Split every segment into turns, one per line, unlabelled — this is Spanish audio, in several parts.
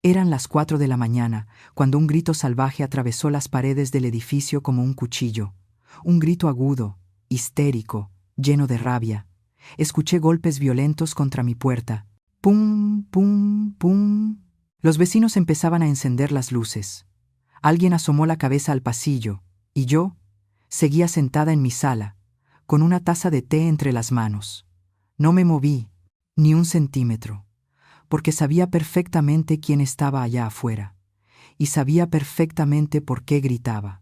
Eran las 4 de la mañana, cuando un grito salvaje atravesó las paredes del edificio como un cuchillo. Un grito agudo, histérico, lleno de rabia. Escuché golpes violentos contra mi puerta. Pum, pum, pum. Los vecinos empezaban a encender las luces. Alguien asomó la cabeza al pasillo, y yo seguía sentada en mi sala, con una taza de té entre las manos. No me moví, ni un centímetro, porque sabía perfectamente quién estaba allá afuera, y sabía perfectamente por qué gritaba.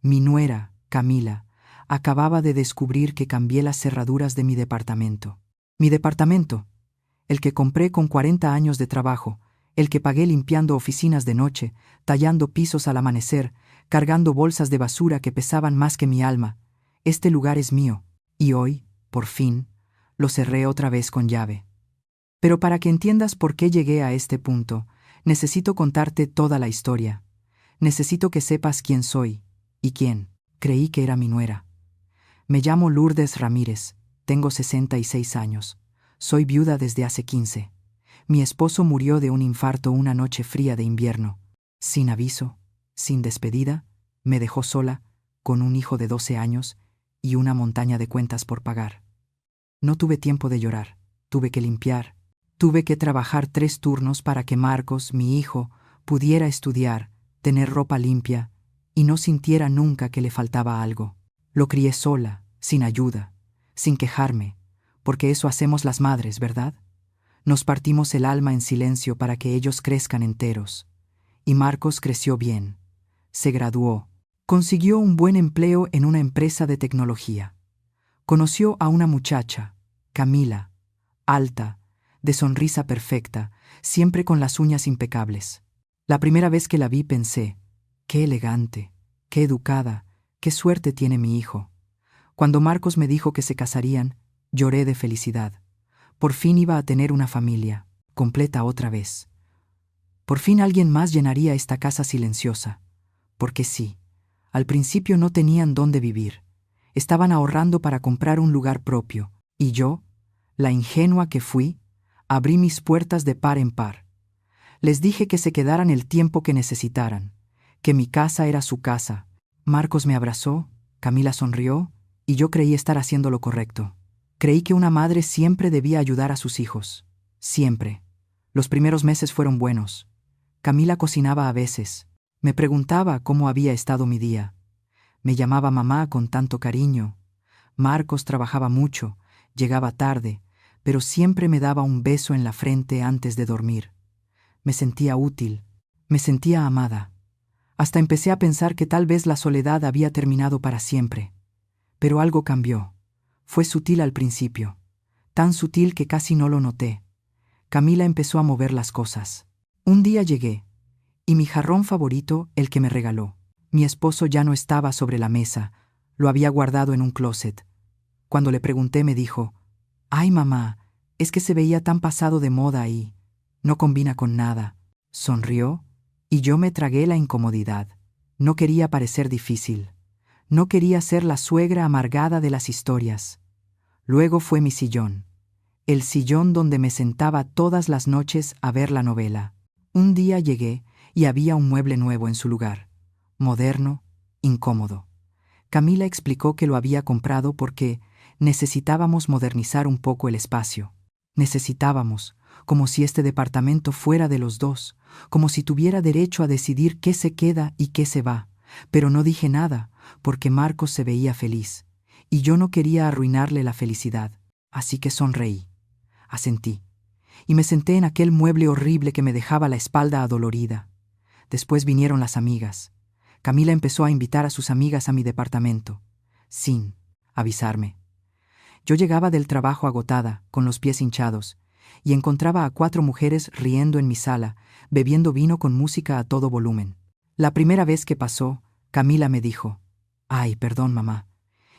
Mi nuera, Camila, acababa de descubrir que cambié las cerraduras de mi departamento. Mi departamento, el que compré con 40 años de trabajo, el que pagué limpiando oficinas de noche, tallando pisos al amanecer, cargando bolsas de basura que pesaban más que mi alma. Este lugar es mío, y hoy, por fin, lo cerré otra vez con llave. Pero para que entiendas por qué llegué a este punto, necesito contarte toda la historia. Necesito que sepas quién soy, y quién creí que era mi nuera. Me llamo Lourdes Ramírez, tengo 66 años. Soy viuda desde hace 15. Mi esposo murió de un infarto una noche fría de invierno. Sin aviso, sin despedida, me dejó sola, con un hijo de 12 años y una montaña de cuentas por pagar. No tuve tiempo de llorar, tuve que limpiar, tuve que trabajar 3 turnos para que Marcos, mi hijo, pudiera estudiar, tener ropa limpia y no sintiera nunca que le faltaba algo. Lo crié sola, sin ayuda, sin quejarme, porque eso hacemos las madres, ¿verdad? Nos partimos el alma en silencio para que ellos crezcan enteros. Y Marcos creció bien. Se graduó. Consiguió un buen empleo en una empresa de tecnología. Conoció a una muchacha, Camila, alta, de sonrisa perfecta, siempre con las uñas impecables. La primera vez que la vi pensé, qué elegante, qué educada, qué suerte tiene mi hijo. Cuando Marcos me dijo que se casarían, lloré de felicidad. Por fin iba a tener una familia, completa otra vez. Por fin alguien más llenaría esta casa silenciosa. Porque sí, al principio no tenían dónde vivir. Estaban ahorrando para comprar un lugar propio, y yo, la ingenua que fui, abrí mis puertas de par en par. Les dije que se quedaran el tiempo que necesitaran, que mi casa era su casa. Marcos me abrazó, Camila sonrió, y yo creí estar haciendo lo correcto. Creí que una madre siempre debía ayudar a sus hijos. Siempre. Los primeros meses fueron buenos. Camila cocinaba a veces. Me preguntaba cómo había estado mi día. Me llamaba mamá con tanto cariño. Marcos trabajaba mucho, llegaba tarde, pero siempre me daba un beso en la frente antes de dormir. Me sentía útil, me sentía amada. Hasta empecé a pensar que tal vez la soledad había terminado para siempre. Pero algo cambió. Fue sutil al principio, tan sutil que casi no lo noté. Camila empezó a mover las cosas. Un día llegué, y mi jarrón favorito, el que me regaló. Mi esposo ya no estaba sobre la mesa, lo había guardado en un closet. Cuando le pregunté me dijo, «Ay, mamá, es que se veía tan pasado de moda ahí. No combina con nada». Sonrió, y yo me tragué la incomodidad. No quería parecer difícil. No quería ser la suegra amargada de las historias. Luego fue mi sillón. El sillón donde me sentaba todas las noches a ver la novela. Un día llegué y había un mueble nuevo en su lugar. Moderno, incómodo. Camila explicó que lo había comprado porque necesitábamos modernizar un poco el espacio. Necesitábamos, como si este departamento fuera de los dos, como si tuviera derecho a decidir qué se queda y qué se va. Pero no dije nada, porque Marcos se veía feliz, y yo no quería arruinarle la felicidad. Así que sonreí, asentí, y me senté en aquel mueble horrible que me dejaba la espalda adolorida. Después vinieron las amigas. Camila empezó a invitar a sus amigas a mi departamento, sin avisarme. Yo llegaba del trabajo agotada, con los pies hinchados, y encontraba a 4 mujeres riendo en mi sala, bebiendo vino con música a todo volumen. La primera vez que pasó, Camila me dijo, «Ay, perdón, mamá».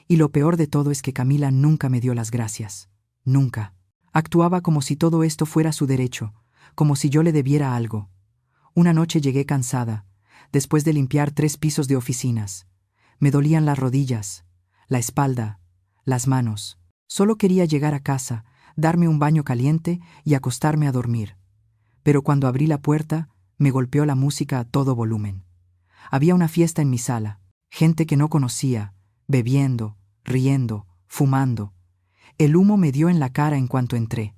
Y lo peor de todo es que Camila nunca me dio las gracias. Nunca. Actuaba como si todo esto fuera su derecho, como si yo le debiera algo. Una noche llegué cansada, después de limpiar 3 pisos de oficinas. Me dolían las rodillas, la espalda, las manos. Solo quería llegar a casa, darme un baño caliente y acostarme a dormir. Pero cuando abrí la puerta, Me golpeó la música a todo volumen. Había una fiesta en mi sala, gente que no conocía, bebiendo, riendo, fumando. El humo me dio en la cara en cuanto entré.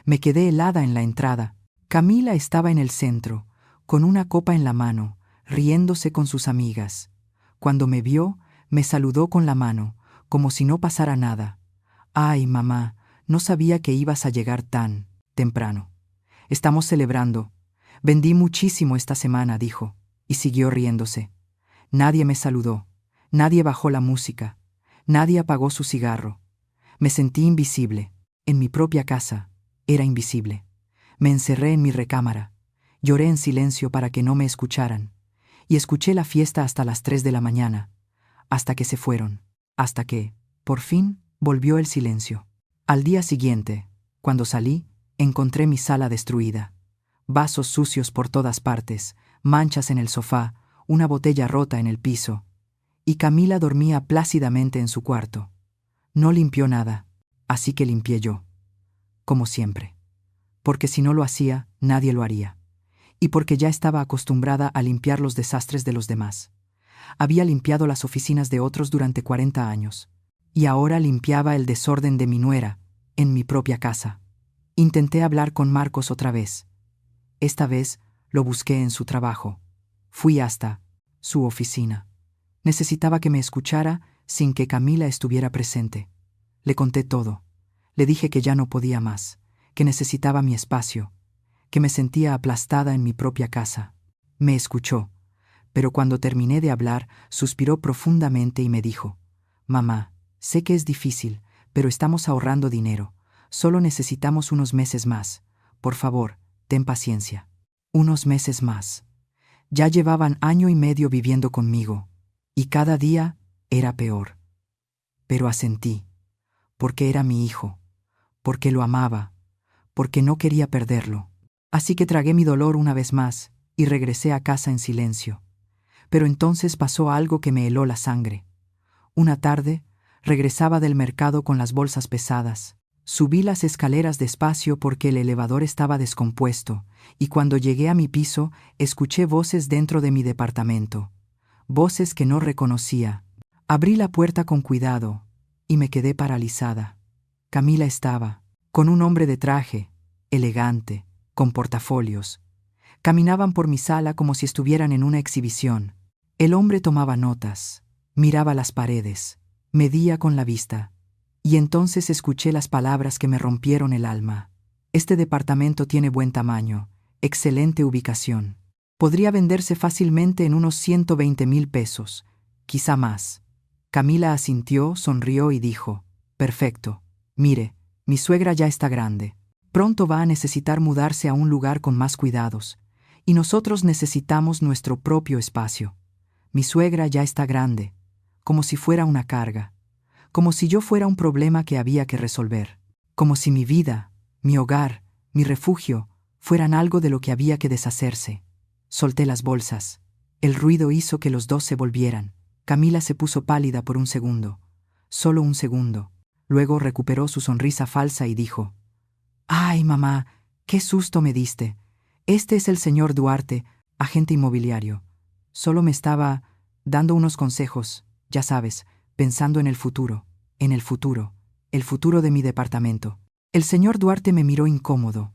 Me quedé helada en la entrada. Camila estaba en el centro, con una copa en la mano, riéndose con sus amigas. Cuando me vio, me saludó con la mano, como si no pasara nada. «Ay, mamá, no sabía que ibas a llegar tan temprano. Estamos celebrando. Vendí muchísimo esta semana», dijo, y siguió riéndose. Nadie me saludó, nadie bajó la música, nadie apagó su cigarro. Me sentí invisible, en mi propia casa, era invisible. Me encerré en mi recámara, lloré en silencio para que no me escucharan, y escuché la fiesta hasta las 3 de la mañana, hasta que se fueron, hasta que, por fin, volvió el silencio. Al día siguiente, cuando salí, encontré mi sala destruida. Vasos sucios por todas partes, manchas en el sofá, una botella rota en el piso. Y Camila dormía plácidamente en su cuarto. No limpió nada, así que limpié yo. Como siempre. Porque si no lo hacía, nadie lo haría. Y porque ya estaba acostumbrada a limpiar los desastres de los demás. Había limpiado las oficinas de otros durante 40 años. Y ahora limpiaba el desorden de mi nuera, en mi propia casa. Intenté hablar con Marcos otra vez. Esta vez lo busqué en su trabajo. Fui hasta su oficina. Necesitaba que me escuchara sin que Camila estuviera presente. Le conté todo. Le dije que ya no podía más, que necesitaba mi espacio, que me sentía aplastada en mi propia casa. Me escuchó, pero cuando terminé de hablar, suspiró profundamente y me dijo: «Mamá, sé que es difícil, pero estamos ahorrando dinero. Solo necesitamos unos meses más. Por favor, ten paciencia». Unos meses más. Ya llevaban 1 año y medio viviendo conmigo, y cada día era peor. Pero asentí, porque era mi hijo, porque lo amaba, porque no quería perderlo. Así que tragué mi dolor una vez más y regresé a casa en silencio. Pero entonces pasó algo que me heló la sangre. Una tarde, regresaba del mercado con las bolsas pesadas. Subí las escaleras despacio porque el elevador estaba descompuesto, y cuando llegué a mi piso, escuché voces dentro de mi departamento. Voces que no reconocía. Abrí la puerta con cuidado, y me quedé paralizada. Camila estaba, con un hombre de traje, elegante, con portafolios. Caminaban por mi sala como si estuvieran en una exhibición. El hombre tomaba notas, miraba las paredes, medía con la vista. Y entonces escuché las palabras que me rompieron el alma. «Este departamento tiene buen tamaño, excelente ubicación. Podría venderse fácilmente en unos 120,000 pesos, quizá más». Camila asintió, sonrió y dijo: «Perfecto. Mire, mi suegra ya está grande. Pronto va a necesitar mudarse a un lugar con más cuidados, y nosotros necesitamos nuestro propio espacio. Mi suegra ya está grande, como si fuera una carga. Como si yo fuera un problema que había que resolver. Como si mi vida, mi hogar, mi refugio, fueran algo de lo que había que deshacerse». Solté las bolsas. El ruido hizo que los dos se volvieran. Camila se puso pálida por un segundo. Solo un segundo. Luego recuperó su sonrisa falsa y dijo: «Ay, mamá, qué susto me diste. Este es el señor Duarte, agente inmobiliario. Solo me estaba dando unos consejos, ya sabes, pensando en el futuro, el futuro de mi departamento». El señor Duarte me miró incómodo.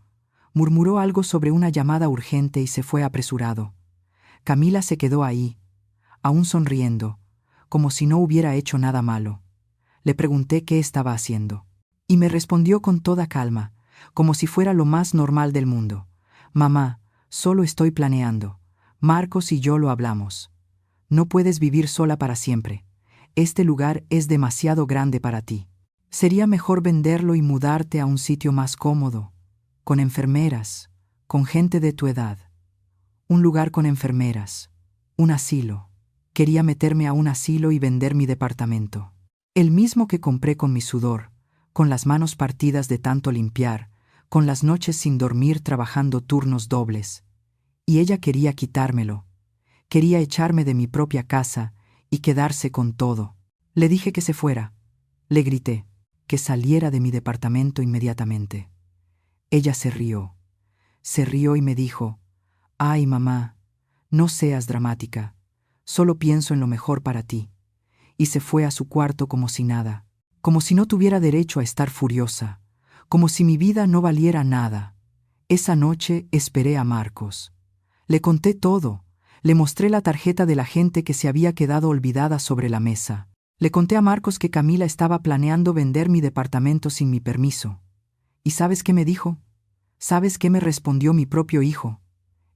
Murmuró algo sobre una llamada urgente y se fue apresurado. Camila se quedó ahí, aún sonriendo, como si no hubiera hecho nada malo. Le pregunté qué estaba haciendo. Y me respondió con toda calma, como si fuera lo más normal del mundo: «Mamá, solo estoy planeando. Marcos y yo lo hablamos. No puedes vivir sola para siempre. Este lugar es demasiado grande para ti. Sería mejor venderlo y mudarte a un sitio más cómodo, con enfermeras, con gente de tu edad. Un lugar con enfermeras, un asilo». Quería meterme a un asilo y vender mi departamento. El mismo que compré con mi sudor, con las manos partidas de tanto limpiar, con las noches sin dormir trabajando turnos dobles. Y ella quería quitármelo. Quería echarme de mi propia casa y quedarse con todo. Le dije que se fuera. Le grité que saliera de mi departamento inmediatamente. Ella se rió y me dijo: Ay, mamá, no seas dramática. Solo pienso en lo mejor para ti. Y se fue a su cuarto como si nada, como si no tuviera derecho a estar furiosa, como si mi vida no valiera nada. Esa noche esperé a Marcos. Le conté todo. Le mostré la tarjeta de la gente que se había quedado olvidada sobre la mesa. Le conté a Marcos que Camila estaba planeando vender mi departamento sin mi permiso. ¿Y sabes qué me dijo? ¿Sabes qué me respondió mi propio hijo?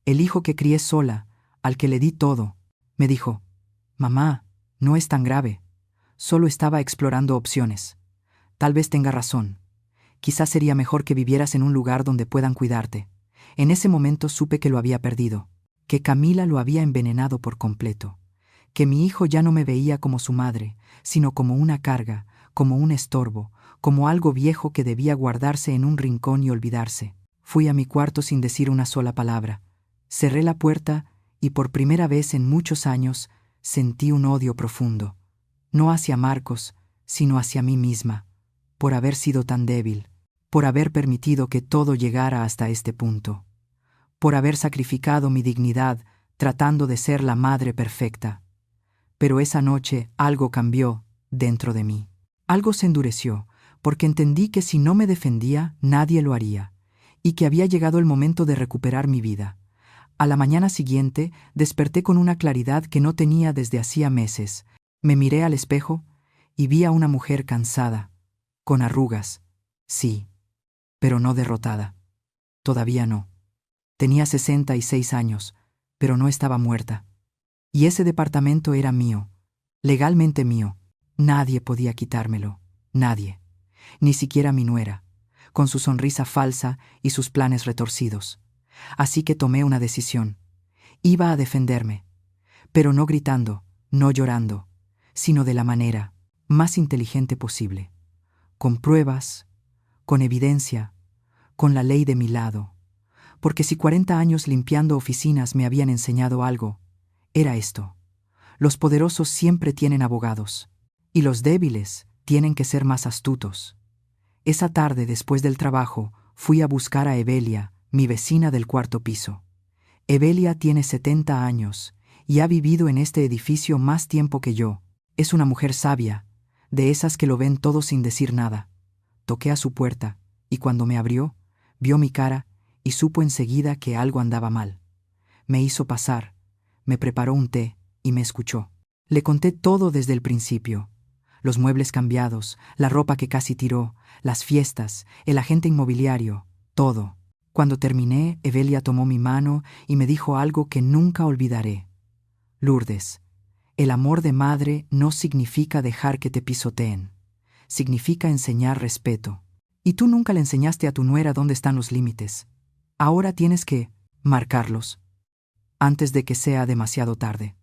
El hijo que crié sola, al que le di todo. Me dijo: mamá, no es tan grave. Solo estaba explorando opciones. Tal vez tenga razón. Quizás sería mejor que vivieras en un lugar donde puedan cuidarte. En ese momento supe que lo había perdido, que Camila lo había envenenado por completo, que mi hijo ya no me veía como su madre, sino como una carga, como un estorbo, como algo viejo que debía guardarse en un rincón y olvidarse. Fui a mi cuarto sin decir una sola palabra. Cerré la puerta y por primera vez en muchos años sentí un odio profundo, no hacia Marcos, sino hacia mí misma, por haber sido tan débil, por haber permitido que todo llegara hasta este punto, por haber sacrificado mi dignidad tratando de ser la madre perfecta. Pero esa noche algo cambió dentro de mí. Algo se endureció, porque entendí que si no me defendía, nadie lo haría, y que había llegado el momento de recuperar mi vida. A la mañana siguiente desperté con una claridad que no tenía desde hacía meses. Me miré al espejo y vi a una mujer cansada, con arrugas, sí, pero no derrotada. Todavía no. Tenía 66 años, pero no estaba muerta. Y ese departamento era mío, legalmente mío. Nadie podía quitármelo, nadie, ni siquiera mi nuera, con su sonrisa falsa y sus planes retorcidos. Así que tomé una decisión. Iba a defenderme, pero no gritando, no llorando, sino de la manera más inteligente posible, con pruebas, con evidencia, con la ley de mi lado. Porque si 40 años limpiando oficinas me habían enseñado algo, era esto: los poderosos siempre tienen abogados, y los débiles tienen que ser más astutos. Esa tarde, después del trabajo, fui a buscar a Evelia, mi vecina del cuarto piso. Evelia tiene 70 años y ha vivido en este edificio más tiempo que yo. Es una mujer sabia, de esas que lo ven todo sin decir nada. Toqué a su puerta, y cuando me abrió, vio mi cara y supo enseguida que algo andaba mal. Me hizo pasar, me preparó un té y me escuchó. Le conté todo desde el principio: los muebles cambiados, la ropa que casi tiró, las fiestas, el agente inmobiliario, todo. Cuando terminé, Evelia tomó mi mano y me dijo algo que nunca olvidaré: Lourdes, el amor de madre no significa dejar que te pisoteen, significa enseñar respeto. Y tú nunca le enseñaste a tu nuera dónde están los límites. Ahora tienes que marcarlos, antes de que sea demasiado tarde.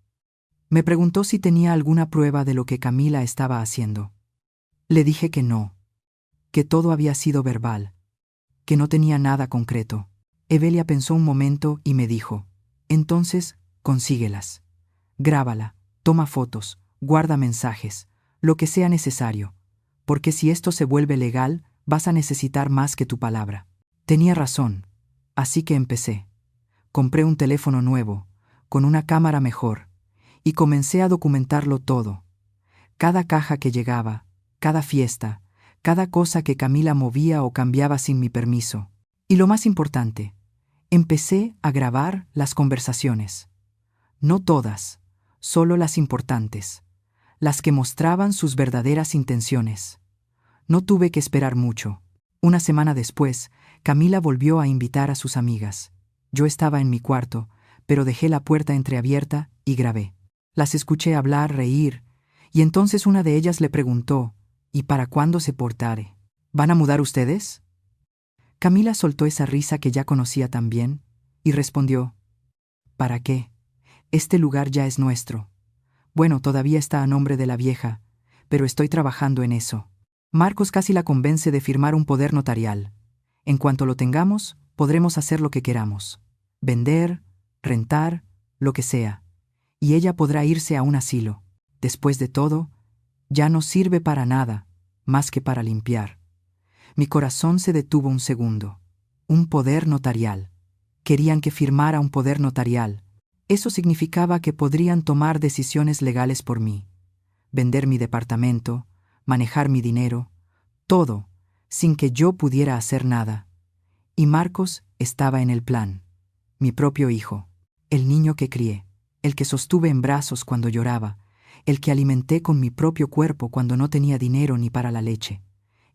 Me preguntó si tenía alguna prueba de lo que Camila estaba haciendo. Le dije que no, que todo había sido verbal, que no tenía nada concreto. Evelia pensó un momento y me dijo: entonces, consíguelas. Grábala, toma fotos, guarda mensajes, lo que sea necesario, porque si esto se vuelve legal, vas a necesitar más que tu palabra. Tenía razón, así que empecé. Compré un teléfono nuevo, con una cámara mejor, y comencé a documentarlo todo. Cada caja que llegaba, cada fiesta, cada cosa que Camila movía o cambiaba sin mi permiso. Y lo más importante, empecé a grabar las conversaciones. No todas, solo las importantes, las que mostraban sus verdaderas intenciones. No tuve que esperar mucho. Una semana después, Camila volvió a invitar a sus amigas. Yo estaba en mi cuarto, pero dejé la puerta entreabierta y grabé. Las escuché hablar, reír, y entonces una de ellas le preguntó: ¿y para cuándo se portare? ¿Van a mudar ustedes? Camila soltó esa risa que ya conocía tan bien, y respondió: ¿para qué? Este lugar ya es nuestro. Bueno, todavía está a nombre de la vieja, pero estoy trabajando en eso. Marcos casi la convence de firmar un poder notarial. En cuanto lo tengamos, podremos hacer lo que queramos. Vender, rentar, lo que sea. Y ella podrá irse a un asilo. Después de todo, ya no sirve para nada, más que para limpiar. Mi corazón se detuvo un segundo. Un poder notarial. Querían que firmara un poder notarial. Eso significaba que podrían tomar decisiones legales por mí. Vender mi departamento, manejar mi dinero, todo, sin que yo pudiera hacer nada. Y Marcos estaba en el plan. Mi propio hijo, el niño que crié, el que sostuve en brazos cuando lloraba, el que alimenté con mi propio cuerpo cuando no tenía dinero ni para la leche.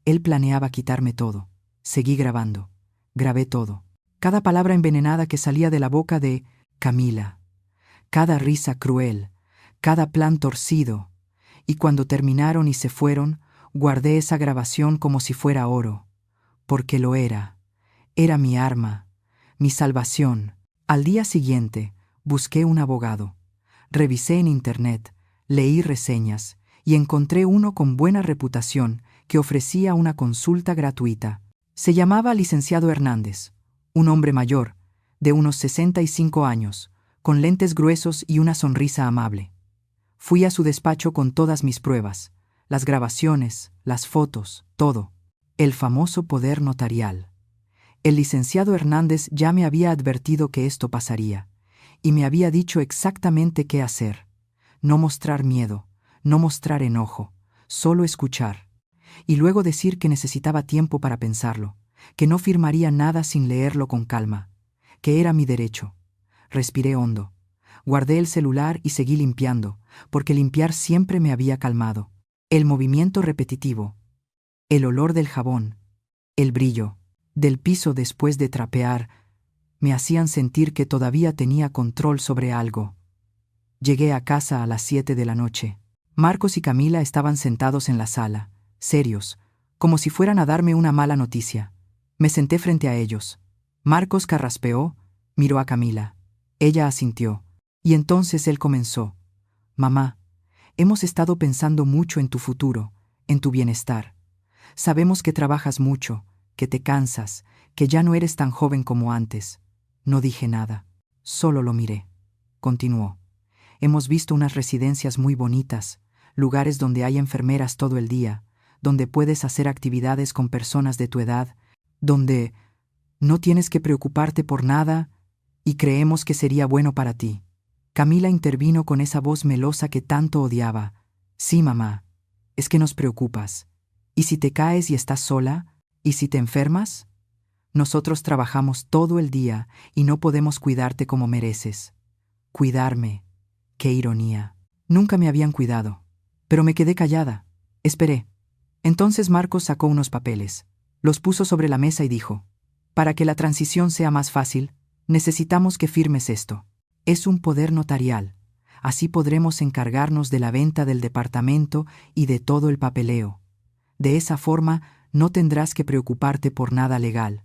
Él planeaba quitarme todo. Seguí grabando. Grabé todo. Cada palabra envenenada que salía de la boca de Camila. Cada risa cruel. Cada plan torcido. Y cuando terminaron y se fueron, guardé esa grabación como si fuera oro. Porque lo era. Era mi arma. Mi salvación. Al día siguiente, busqué un abogado. Revisé en internet, leí reseñas y encontré uno con buena reputación que ofrecía una consulta gratuita. Se llamaba Licenciado Hernández, un hombre mayor, de unos 65 años, con lentes gruesos y una sonrisa amable. Fui a su despacho con todas mis pruebas, las grabaciones, las fotos, todo. El famoso poder notarial. El licenciado Hernández ya me había advertido que esto pasaría, y me había dicho exactamente qué hacer. No mostrar miedo, no mostrar enojo, solo escuchar. Y luego decir que necesitaba tiempo para pensarlo, que no firmaría nada sin leerlo con calma, que era mi derecho. Respiré hondo. Guardé el celular y seguí limpiando, porque limpiar siempre me había calmado. El movimiento repetitivo, el olor del jabón, el brillo del piso después de trapear, me hacían sentir que todavía tenía control sobre algo. Llegué a casa a las 7 de la noche. Marcos y Camila estaban sentados en la sala, serios, como si fueran a darme una mala noticia. Me senté frente a ellos. Marcos carraspeó, miró a Camila. Ella asintió, y entonces él comenzó. Mamá, hemos estado pensando mucho en tu futuro, en tu bienestar. Sabemos que trabajas mucho, que te cansas, que ya no eres tan joven como antes. No dije nada, solo lo miré. Continuó. Hemos visto unas residencias muy bonitas, lugares donde hay enfermeras todo el día, donde puedes hacer actividades con personas de tu edad, donde no tienes que preocuparte por nada y creemos que sería bueno para ti. Camila intervino con esa voz melosa que tanto odiaba. Sí, mamá, es que nos preocupas. ¿Y si te caes y estás sola? ¿Y si te enfermas? Nosotros trabajamos todo el día y no podemos cuidarte como mereces. Cuidarme. Qué ironía. Nunca me habían cuidado. Pero me quedé callada. Esperé. Entonces Marcos sacó unos papeles. Los puso sobre la mesa y dijo: para que la transición sea más fácil, necesitamos que firmes esto. Es un poder notarial. Así podremos encargarnos de la venta del departamento y de todo el papeleo. De esa forma, no tendrás que preocuparte por nada legal.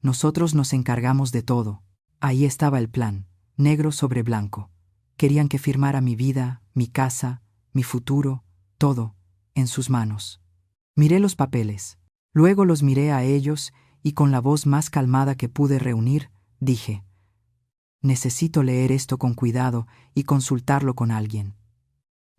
Nosotros nos encargamos de todo. Ahí estaba el plan, negro sobre blanco. Querían que firmara mi vida, mi casa, mi futuro, todo, en sus manos. Miré los papeles. Luego los miré a ellos y con la voz más calmada que pude reunir, dije: necesito leer esto con cuidado y consultarlo con alguien.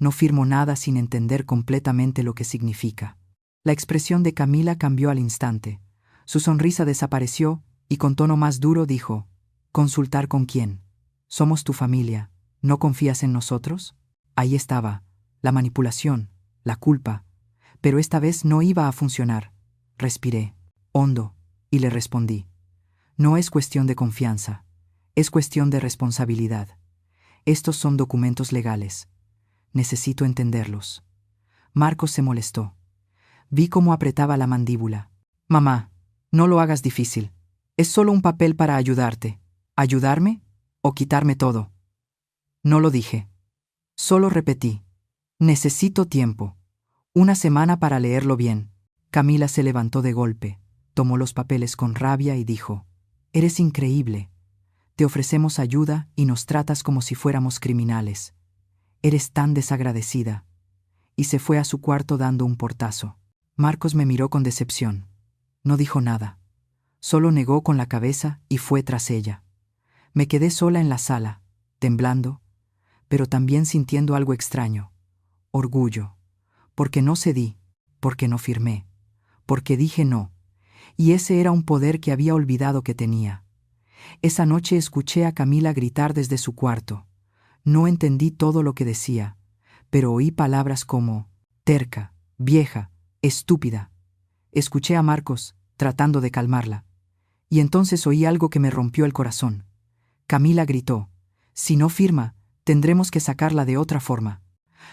No firmo nada sin entender completamente lo que significa. La expresión de Camila cambió al instante. Su sonrisa desapareció y con tono más duro dijo: ¿consultar con quién? Somos tu familia. ¿No confías en nosotros? Ahí estaba, la manipulación, la culpa. Pero esta vez no iba a funcionar. Respiré, hondo, y le respondí: no es cuestión de confianza, es cuestión de responsabilidad. Estos son documentos legales. Necesito entenderlos. Marcos se molestó. Vi cómo apretaba la mandíbula. Mamá, no lo hagas difícil. Es solo un papel para ayudarte. ¿Ayudarme o quitarme todo? No lo dije. Solo repetí: necesito tiempo. Una semana para leerlo bien. Camila se levantó de golpe, tomó los papeles con rabia y dijo: eres increíble. Te ofrecemos ayuda y nos tratas como si fuéramos criminales. Eres tan desagradecida. Y se fue a su cuarto dando un portazo. Marcos me miró con decepción. No dijo nada. Solo negó con la cabeza y fue tras ella. Me quedé sola en la sala, temblando, pero también sintiendo algo extraño. Orgullo. Porque no cedí, porque no firmé, porque dije no. Y ese era un poder que había olvidado que tenía. Esa noche escuché a Camila gritar desde su cuarto. No entendí todo lo que decía, pero oí palabras como terca, vieja, estúpida. Escuché a Marcos, tratando de calmarla. Y entonces oí algo que me rompió el corazón. Camila gritó: «Si no firma, tendremos que sacarla de otra forma.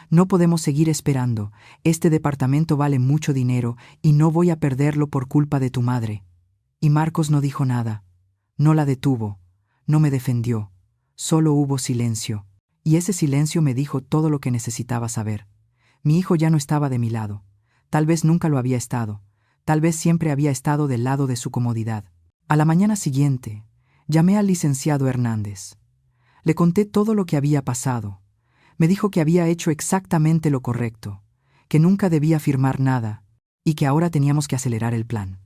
No podemos seguir esperando, este departamento vale mucho dinero y no voy a perderlo por culpa de tu madre». Y Marcos no dijo nada. No la detuvo, no me defendió. Solo hubo silencio. Y ese silencio me dijo todo lo que necesitaba saber. Mi hijo ya no estaba de mi lado. Tal vez nunca lo había estado. Tal vez siempre había estado del lado de su comodidad. A la mañana siguiente, llamé al licenciado Hernández. Le conté todo lo que había pasado. Me dijo que había hecho exactamente lo correcto, que nunca debía firmar nada y que ahora teníamos que acelerar el plan.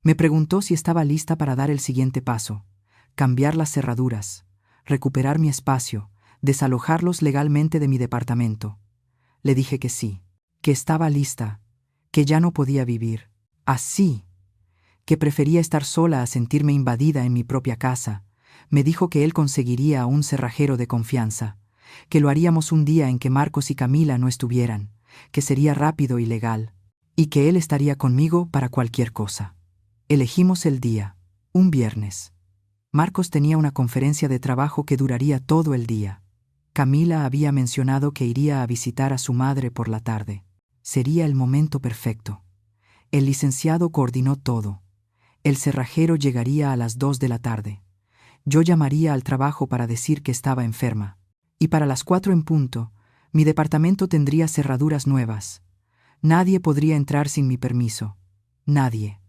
Me preguntó si estaba lista para dar el siguiente paso: cambiar las cerraduras, recuperar mi espacio, desalojarlos legalmente de mi departamento. Le dije que sí, que estaba lista, que ya no podía vivir así, que prefería estar sola a sentirme invadida en mi propia casa. Me dijo que él conseguiría a un cerrajero de confianza, que lo haríamos un día en que Marcos y Camila no estuvieran, que sería rápido y legal, y que él estaría conmigo para cualquier cosa. Elegimos el día, un viernes. Marcos tenía una conferencia de trabajo que duraría todo el día. Camila había mencionado que iría a visitar a su madre por la tarde. Sería el momento perfecto. El licenciado coordinó todo. El cerrajero llegaría a las 2 de la tarde. Yo llamaría al trabajo para decir que estaba enferma. Y para las 4 en punto, mi departamento tendría cerraduras nuevas. Nadie podría entrar sin mi permiso. Nadie.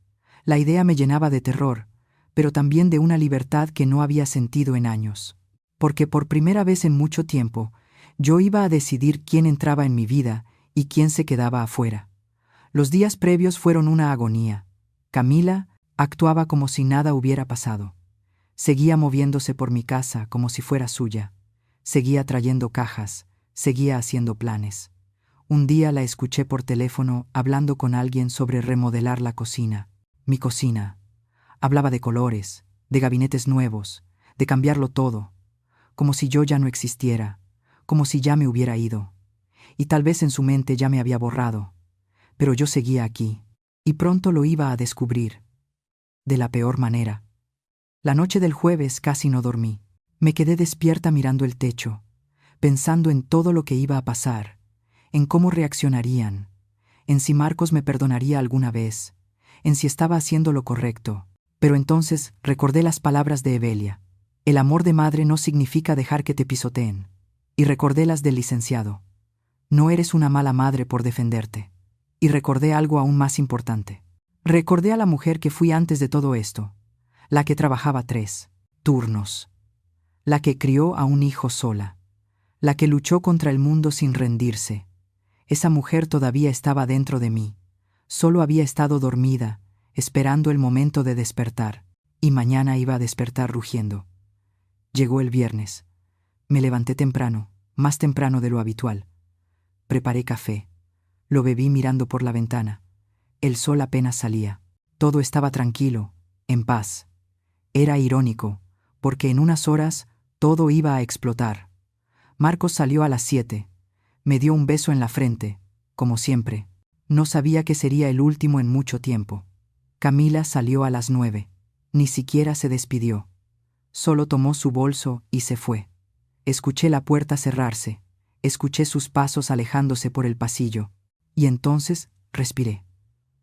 La idea me llenaba de terror, pero también de una libertad que no había sentido en años. Porque por primera vez en mucho tiempo, yo iba a decidir quién entraba en mi vida y quién se quedaba afuera. Los días previos fueron una agonía. Camila actuaba como si nada hubiera pasado. Seguía moviéndose por mi casa como si fuera suya. Seguía trayendo cajas, seguía haciendo planes. Un día la escuché por teléfono hablando con alguien sobre remodelar la cocina. Mi cocina. Hablaba de colores, de gabinetes nuevos, de cambiarlo todo, como si yo ya no existiera, como si ya me hubiera ido. Y tal vez en su mente ya me había borrado. Pero yo seguía aquí, y pronto lo iba a descubrir. De la peor manera. La noche del jueves casi no dormí. Me quedé despierta mirando el techo, pensando en todo lo que iba a pasar, en cómo reaccionarían, en si Marcos me perdonaría alguna vez, en si estaba haciendo lo correcto. Pero entonces recordé las palabras de Evelia: el amor de madre no significa dejar que te pisoteen. Y recordé las del licenciado: no eres una mala madre por defenderte. Y recordé algo aún más importante. Recordé a la mujer que fui antes de todo esto, la que trabajaba 3 turnos, la que crió a un hijo sola, la que luchó contra el mundo sin rendirse. Esa mujer todavía estaba dentro de mí, solo había estado dormida, esperando el momento de despertar, y mañana iba a despertar rugiendo. Llegó el viernes. Me levanté temprano, más temprano de lo habitual. Preparé café. Lo bebí mirando por la ventana. El sol apenas salía. Todo estaba tranquilo, en paz. Era irónico, porque en unas horas todo iba a explotar. Marcos salió a las 7. Me dio un beso en la frente, como siempre. No sabía que sería el último en mucho tiempo. Camila salió a las 9. Ni siquiera se despidió. Solo tomó su bolso y se fue. Escuché la puerta cerrarse. Escuché sus pasos alejándose por el pasillo. Y entonces respiré.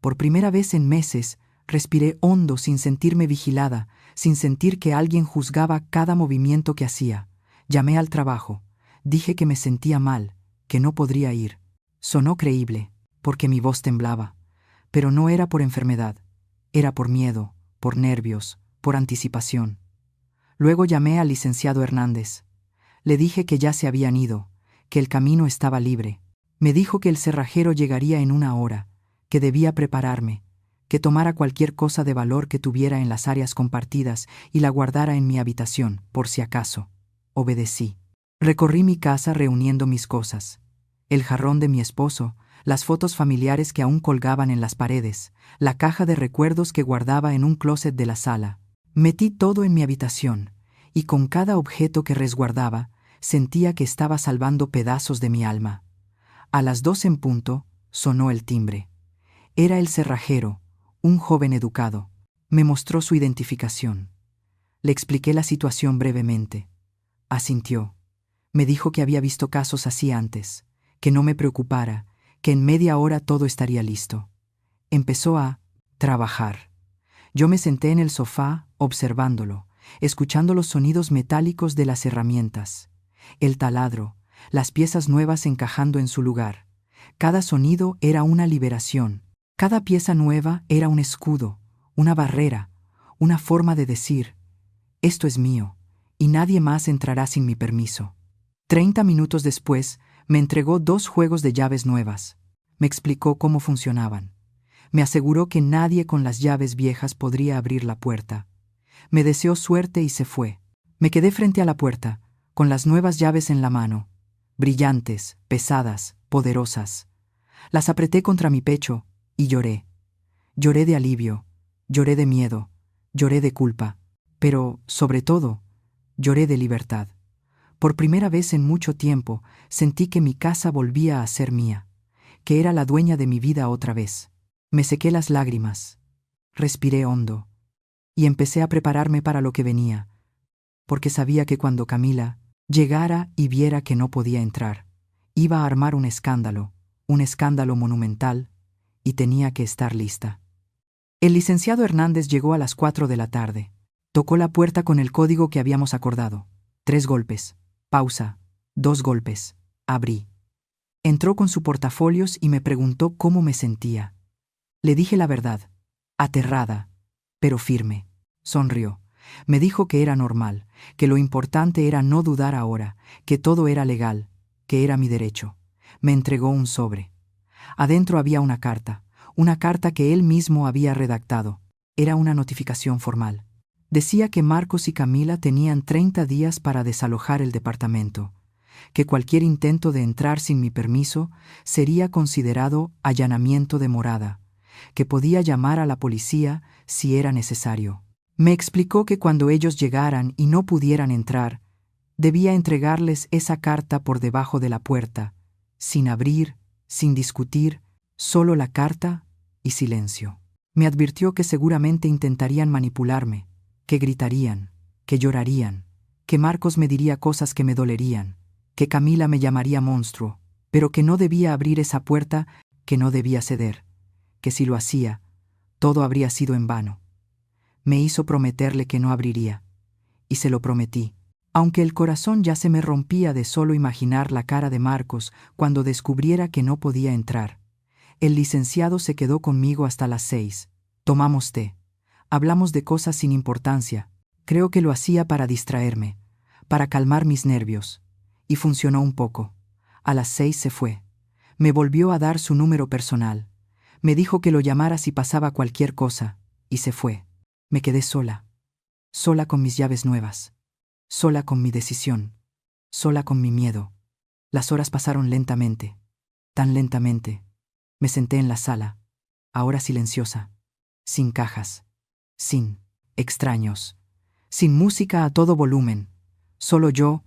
Por primera vez en meses, respiré hondo sin sentirme vigilada, sin sentir que alguien juzgaba cada movimiento que hacía. Llamé al trabajo. Dije que me sentía mal, que no podría ir. Sonó creíble, porque mi voz temblaba. Pero no era por enfermedad. Era por miedo, por nervios, por anticipación. Luego llamé al licenciado Hernández. Le dije que ya se habían ido, que el camino estaba libre. Me dijo que el cerrajero llegaría en 1 hora, que debía prepararme, que tomara cualquier cosa de valor que tuviera en las áreas compartidas y la guardara en mi habitación, por si acaso. Obedecí. Recorrí mi casa reuniendo mis cosas. El jarrón de mi esposo, las fotos familiares que aún colgaban en las paredes, la caja de recuerdos que guardaba en un closet de la sala. Metí todo en mi habitación, y con cada objeto que resguardaba, sentía que estaba salvando pedazos de mi alma. A las 2 en punto, sonó el timbre. Era el cerrajero, un joven educado. Me mostró su identificación. Le expliqué la situación brevemente. Asintió. Me dijo que había visto casos así antes, que no me preocupara, que en media hora todo estaría listo. Empezó a trabajar. Yo me senté en el sofá, observándolo, escuchando los sonidos metálicos de las herramientas, el taladro, las piezas nuevas encajando en su lugar. Cada sonido era una liberación. Cada pieza nueva era un escudo, una barrera, una forma de decir: esto es mío, y nadie más entrará sin mi permiso. 30 minutos después, me entregó 2 juegos de llaves nuevas. Me explicó cómo funcionaban. Me aseguró que nadie con las llaves viejas podría abrir la puerta. Me deseó suerte y se fue. Me quedé frente a la puerta, con las nuevas llaves en la mano, brillantes, pesadas, poderosas. Las apreté contra mi pecho y lloré. Lloré de alivio, lloré de miedo, lloré de culpa, pero, sobre todo, lloré de libertad. Por primera vez en mucho tiempo, sentí que mi casa volvía a ser mía, que era la dueña de mi vida otra vez. Me sequé las lágrimas, respiré hondo, y empecé a prepararme para lo que venía, porque sabía que cuando Camila llegara y viera que no podía entrar, iba a armar un escándalo monumental, y tenía que estar lista. El licenciado Hernández llegó a las 4 de la tarde. Tocó la puerta con el código que habíamos acordado. 3 golpes. Pausa. 2 golpes. Abrí. Entró con su portafolios y me preguntó cómo me sentía. Le dije la verdad. Aterrada, pero firme. Sonrió. Me dijo que era normal, que lo importante era no dudar ahora, que todo era legal, que era mi derecho. Me entregó un sobre. Adentro había una carta que él mismo había redactado. Era una notificación formal. Decía que Marcos y Camila tenían 30 días para desalojar el departamento, que cualquier intento de entrar sin mi permiso sería considerado allanamiento de morada, que podía llamar a la policía si era necesario. Me explicó que cuando ellos llegaran y no pudieran entrar, debía entregarles esa carta por debajo de la puerta, sin abrir, sin discutir, solo la carta y silencio. Me advirtió que seguramente intentarían manipularme, que gritarían, que llorarían, que Marcos me diría cosas que me dolerían, que Camila me llamaría monstruo, pero que no debía abrir esa puerta, que no debía ceder, que si lo hacía, todo habría sido en vano. Me hizo prometerle que no abriría, y se lo prometí, aunque el corazón ya se me rompía de solo imaginar la cara de Marcos cuando descubriera que no podía entrar. El licenciado se quedó conmigo hasta las 6. Tomamos té. Hablamos de cosas sin importancia. Creo que lo hacía para distraerme, para calmar mis nervios. Y funcionó un poco. A las 6 se fue. Me volvió a dar su número personal. Me dijo que lo llamara si pasaba cualquier cosa, y se fue. Me quedé sola. Sola con mis llaves nuevas. Sola con mi decisión. Sola con mi miedo. Las horas pasaron lentamente. Tan lentamente. Me senté en la sala, ahora silenciosa, sin cajas, sin extraños, sin música a todo volumen, solo yo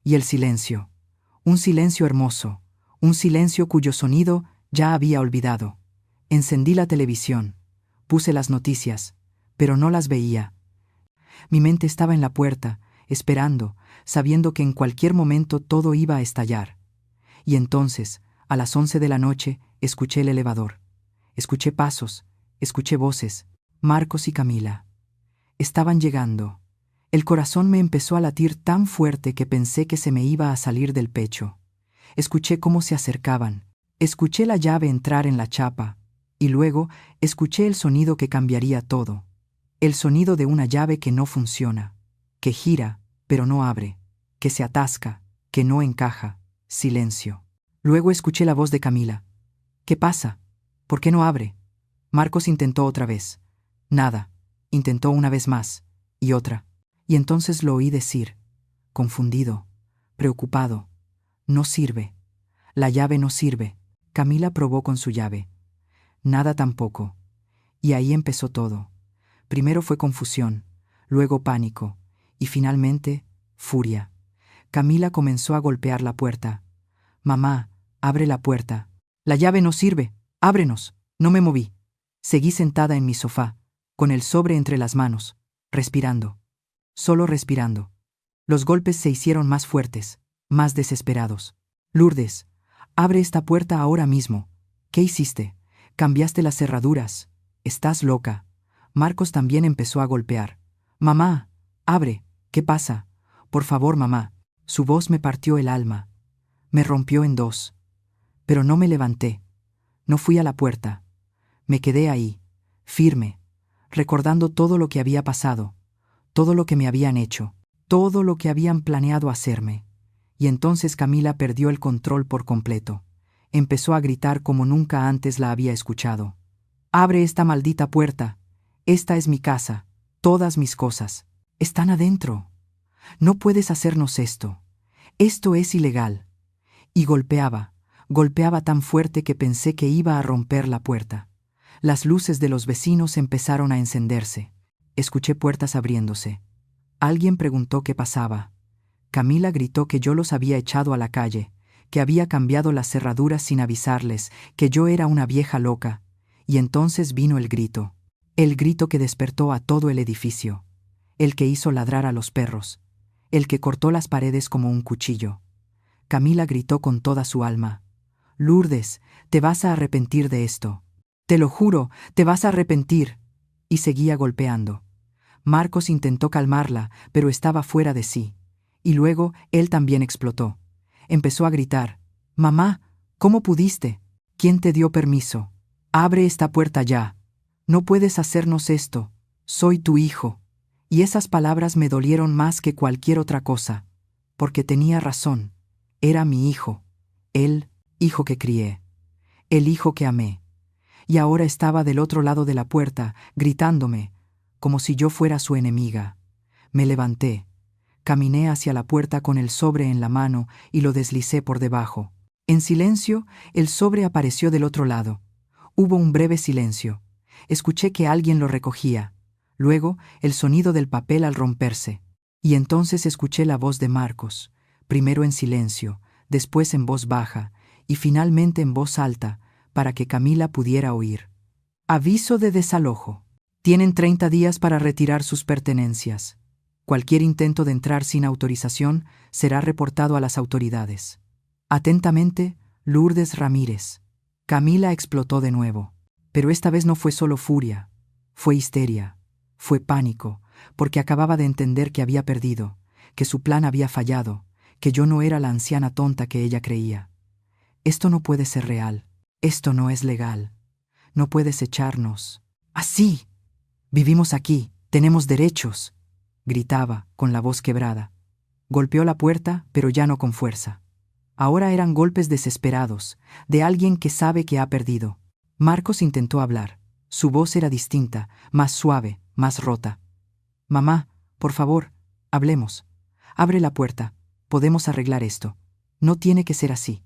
y el silencio. Un silencio hermoso, un silencio cuyo sonido ya había olvidado. Encendí la televisión, puse las noticias, pero no las veía. Mi mente estaba en la puerta, esperando, sabiendo que en cualquier momento todo iba a estallar. Y entonces, a las 11 de la noche, escuché el elevador. Escuché pasos, escuché voces. Marcos y Camila. Estaban llegando. El corazón me empezó a latir tan fuerte que pensé que se me iba a salir del pecho. Escuché cómo se acercaban. Escuché la llave entrar en la chapa. Y luego escuché el sonido que cambiaría todo. El sonido de una llave que no funciona, que gira, pero no abre, que se atasca, que no encaja. Silencio. Luego escuché la voz de Camila. ¿Qué pasa? ¿Por qué no abre? Marcos intentó otra vez. Nada. Intentó una vez más. Y otra. Y entonces lo oí decir, confundido, preocupado. No sirve. La llave no sirve. Camila probó con su llave. Nada tampoco. Y ahí empezó todo. Primero fue confusión. luego pánico, y finalmente, furia. Camila comenzó a golpear la puerta. «Mamá, abre la puerta. La llave no sirve. Ábrenos». No me moví. Seguí sentada en mi sofá, con el sobre entre las manos, respirando. Solo respirando. Los golpes se hicieron más fuertes, más desesperados. «Lourdes, abre esta puerta ahora mismo. ¿Qué hiciste? Cambiaste las cerraduras. Estás loca». Marcos también empezó a golpear. «Mamá, abre. ¿Qué pasa? Por favor, mamá». Su voz me partió el alma. Me rompió en dos. Pero no me levanté. No fui a la puerta. Me quedé ahí, firme, recordando todo lo que había pasado, todo lo que me habían hecho, todo lo que habían planeado hacerme. Y entonces Camila perdió el control por completo. Empezó a gritar como nunca antes la había escuchado. «Abre esta maldita puerta. Esta es mi casa. Todas mis cosas están adentro. No puedes hacernos esto. Esto es ilegal». Y golpeaba tan fuerte que pensé que iba a romper la puerta. Las luces de los vecinos empezaron a encenderse. Escuché puertas abriéndose. Alguien preguntó qué pasaba. Camila gritó que yo los había echado a la calle, que había cambiado las cerraduras sin avisarles, que yo era una vieja loca. Y entonces vino el grito que despertó a todo el edificio, el que hizo ladrar a los perros, el que cortó las paredes como un cuchillo. Camila gritó con toda su alma: «Lourdes, te vas a arrepentir de esto. Te lo juro, te vas a arrepentir». Y seguía golpeando. Marcos intentó calmarla, pero estaba fuera de sí. Y luego él también explotó. Empezó a gritar: «Mamá, ¿cómo pudiste? ¿Quién te dio permiso? Abre esta puerta ya. No puedes hacernos esto. Soy tu hijo». Y esas palabras me dolieron más que cualquier otra cosa, porque tenía razón. Era mi hijo, el hijo que crié, el hijo que amé. Y ahora estaba del otro lado de la puerta, gritándome, como si yo fuera su enemiga. Me levanté, caminé hacia la puerta con el sobre en la mano y lo deslicé por debajo. En silencio, el sobre apareció del otro lado. Hubo un breve silencio. Escuché que alguien lo recogía. Luego, el sonido del papel al romperse. Y entonces escuché la voz de Marcos, primero en silencio, después en voz baja, y finalmente en voz alta, para que Camila pudiera oír. «Aviso de desalojo. Tienen 30 días para retirar sus pertenencias. Cualquier intento de entrar sin autorización será reportado a las autoridades. Atentamente, Lourdes Ramírez». Camila explotó de nuevo. Pero esta vez no fue solo furia, fue histeria, fue pánico, porque acababa de entender que había perdido, que su plan había fallado, que yo no era la anciana tonta que ella creía. «Esto no puede ser real. Esto no es legal. No puedes echarnos así. Vivimos aquí, tenemos derechos», gritaba, con la voz quebrada. Golpeó la puerta, pero ya no con fuerza. Ahora eran golpes desesperados, de alguien que sabe que ha perdido. Marcos intentó hablar. Su voz era distinta, más suave, más rota. «Mamá, por favor, hablemos. Abre la puerta. Podemos arreglar esto. No tiene que ser así».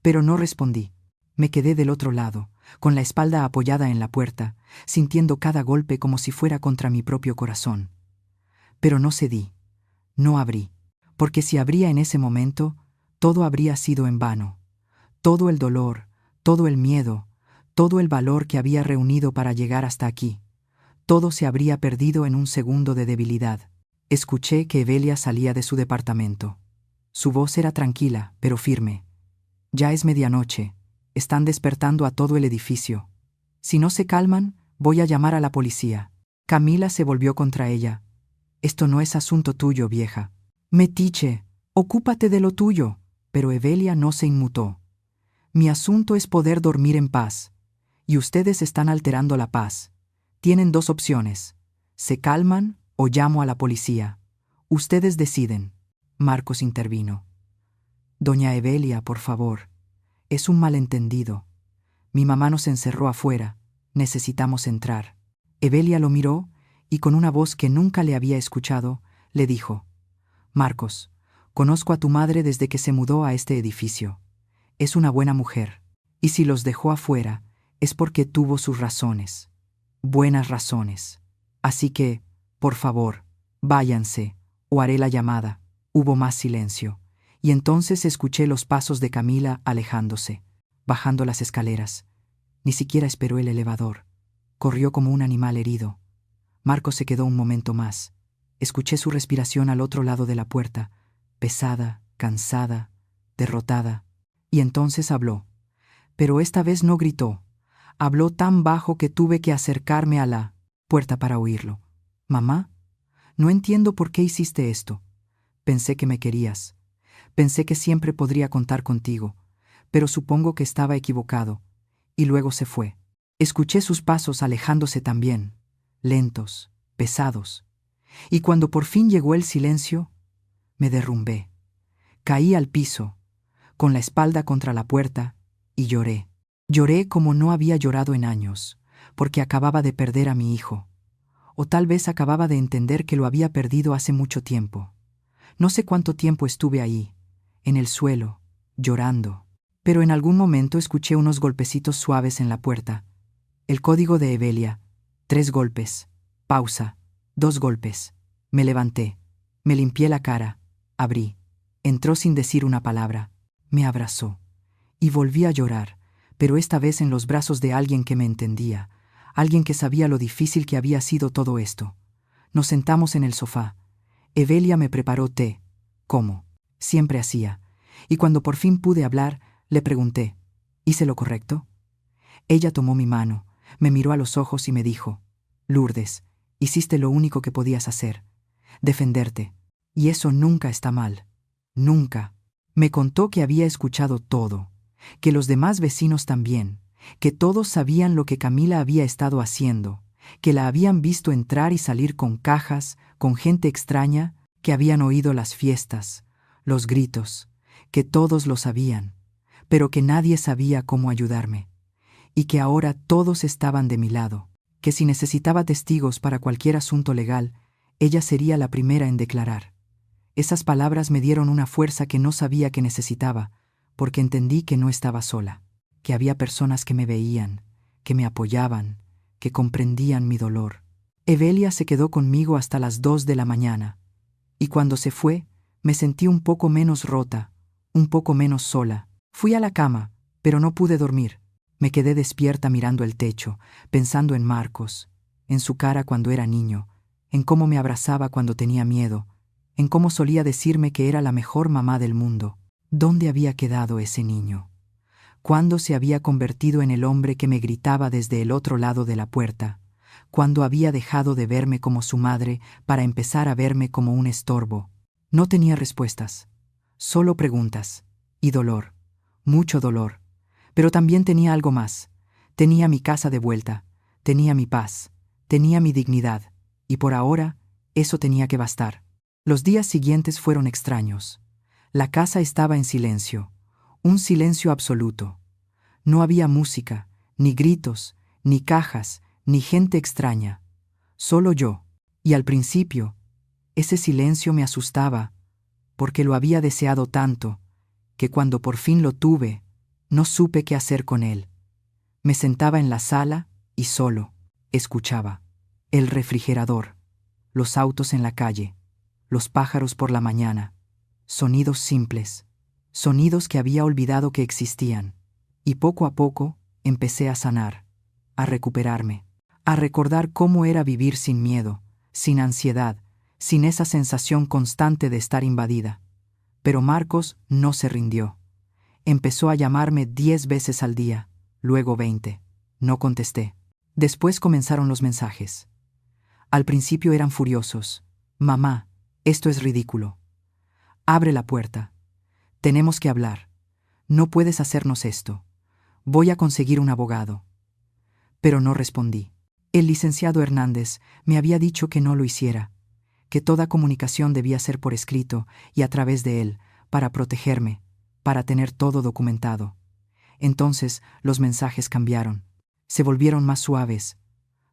Pero no respondí. Me quedé del otro lado, con la espalda apoyada en la puerta, sintiendo cada golpe como si fuera contra mi propio corazón. Pero no cedí. No abrí. Porque si abría en ese momento, todo habría sido en vano. Todo el dolor, todo el miedo, todo el valor que había reunido para llegar hasta aquí, todo se habría perdido en un segundo de debilidad. Escuché que Evelia salía de su departamento. Su voz era tranquila, pero firme. «Ya es medianoche. Están despertando a todo el edificio. Si no se calman, voy a llamar a la policía». Camila se volvió contra ella. «Esto no es asunto tuyo, vieja. Metiche, ocúpate de lo tuyo». Pero Evelia no se inmutó. «Mi asunto es poder dormir en paz. Y ustedes están alterando la paz. Tienen dos opciones. Se calman o llamo a la policía. Ustedes deciden». Marcos intervino. «Doña Evelia, por favor. Es un malentendido. Mi mamá nos encerró afuera. Necesitamos entrar». Evelia lo miró y con una voz que nunca le había escuchado, le dijo: «Marcos, conozco a tu madre desde que se mudó a este edificio. Es una buena mujer. Y si los dejó afuera, es porque tuvo sus razones. Buenas razones. Así que, por favor, Váyanse, o haré la llamada. Hubo más silencio, y entonces escuché los pasos de Camila alejándose, bajando las escaleras. Ni siquiera esperó el elevador. Corrió como un animal herido. Marcos se quedó un momento más. Escuché su respiración al otro lado de la puerta, pesada, cansada, derrotada. Y entonces habló. Pero esta vez no gritó. Habló tan bajo que tuve que acercarme a la puerta para oírlo. «Mamá, no entiendo por qué hiciste esto. Pensé que me querías. Pensé que siempre podría contar contigo, pero supongo que estaba equivocado». Y luego se fue. Escuché sus pasos alejándose también, lentos, pesados. Y cuando por fin llegó el silencio, me derrumbé. Caí al piso, con la espalda contra la puerta, y lloré. Lloré como no había llorado en años, porque acababa de perder a mi hijo. O tal vez acababa de entender que lo había perdido hace mucho tiempo. No sé cuánto tiempo estuve ahí, en el suelo, llorando. Pero en algún momento escuché unos golpecitos suaves en la puerta. El código de Evelia. 3 golpes. Pausa. 2 golpes. Me levanté. Me limpié la cara. Abrí. Entró sin decir una palabra. Me abrazó. Y volví a llorar, pero esta vez en los brazos de alguien que me entendía, alguien que sabía lo difícil que había sido todo esto. Nos sentamos en el sofá. Evelia me preparó té, como siempre hacía, y cuando por fin pude hablar, le pregunté, ¿hice lo correcto? Ella tomó mi mano, me miró a los ojos y me dijo, Lourdes, hiciste lo único que podías hacer, defenderte, y eso nunca está mal, nunca. Me contó que había escuchado todo, que los demás vecinos también, que todos sabían lo que Camila había estado haciendo, que la habían visto entrar y salir con cajas, con gente extraña, que habían oído las fiestas, los gritos, que todos lo sabían, pero que nadie sabía cómo ayudarme, y que ahora todos estaban de mi lado, que si necesitaba testigos para cualquier asunto legal, ella sería la primera en declarar. Esas palabras me dieron una fuerza que no sabía que necesitaba, porque entendí que no estaba sola, que había personas que me veían, que me apoyaban, que comprendían mi dolor. Evelia se quedó conmigo hasta las 2 de la mañana, y cuando se fue, me sentí un poco menos rota, un poco menos sola. Fui a la cama, pero no pude dormir. Me quedé despierta mirando el techo, pensando en Marcos, en su cara cuando era niño, en cómo me abrazaba cuando tenía miedo, en cómo solía decirme que era la mejor mamá del mundo. ¿Dónde había quedado ese niño? ¿Cuándo se había convertido en el hombre que me gritaba desde el otro lado de la puerta? ¿Cuándo había dejado de verme como su madre para empezar a verme como un estorbo? No tenía respuestas, solo preguntas y dolor, mucho dolor. Pero también tenía algo más. Tenía mi casa de vuelta, tenía mi paz, tenía mi dignidad, y por ahora eso tenía que bastar. Los días siguientes fueron extraños. La casa estaba en silencio, un silencio absoluto. No había música, ni gritos, ni cajas, ni gente extraña. Solo yo. Y al principio, ese silencio me asustaba, porque lo había deseado tanto, que cuando por fin lo tuve, no supe qué hacer con él. Me sentaba en la sala y solo escuchaba el refrigerador, los autos en la calle, los pájaros por la mañana, sonidos simples, sonidos que había olvidado que existían. Y poco a poco empecé a sanar, a recuperarme, a recordar cómo era vivir sin miedo, sin ansiedad, sin esa sensación constante de estar invadida. Pero Marcos no se rindió. Empezó a llamarme 10 veces al día, luego 20. No contesté. Después comenzaron los mensajes. Al principio eran furiosos. Mamá, esto es ridículo. Abre la puerta. Tenemos que hablar. No puedes hacernos esto. Voy a conseguir un abogado. Pero no respondí. El licenciado Hernández me había dicho que no lo hiciera, que toda comunicación debía ser por escrito y a través de él, para protegerme, para tener todo documentado. Entonces los mensajes cambiaron. Se volvieron más suaves,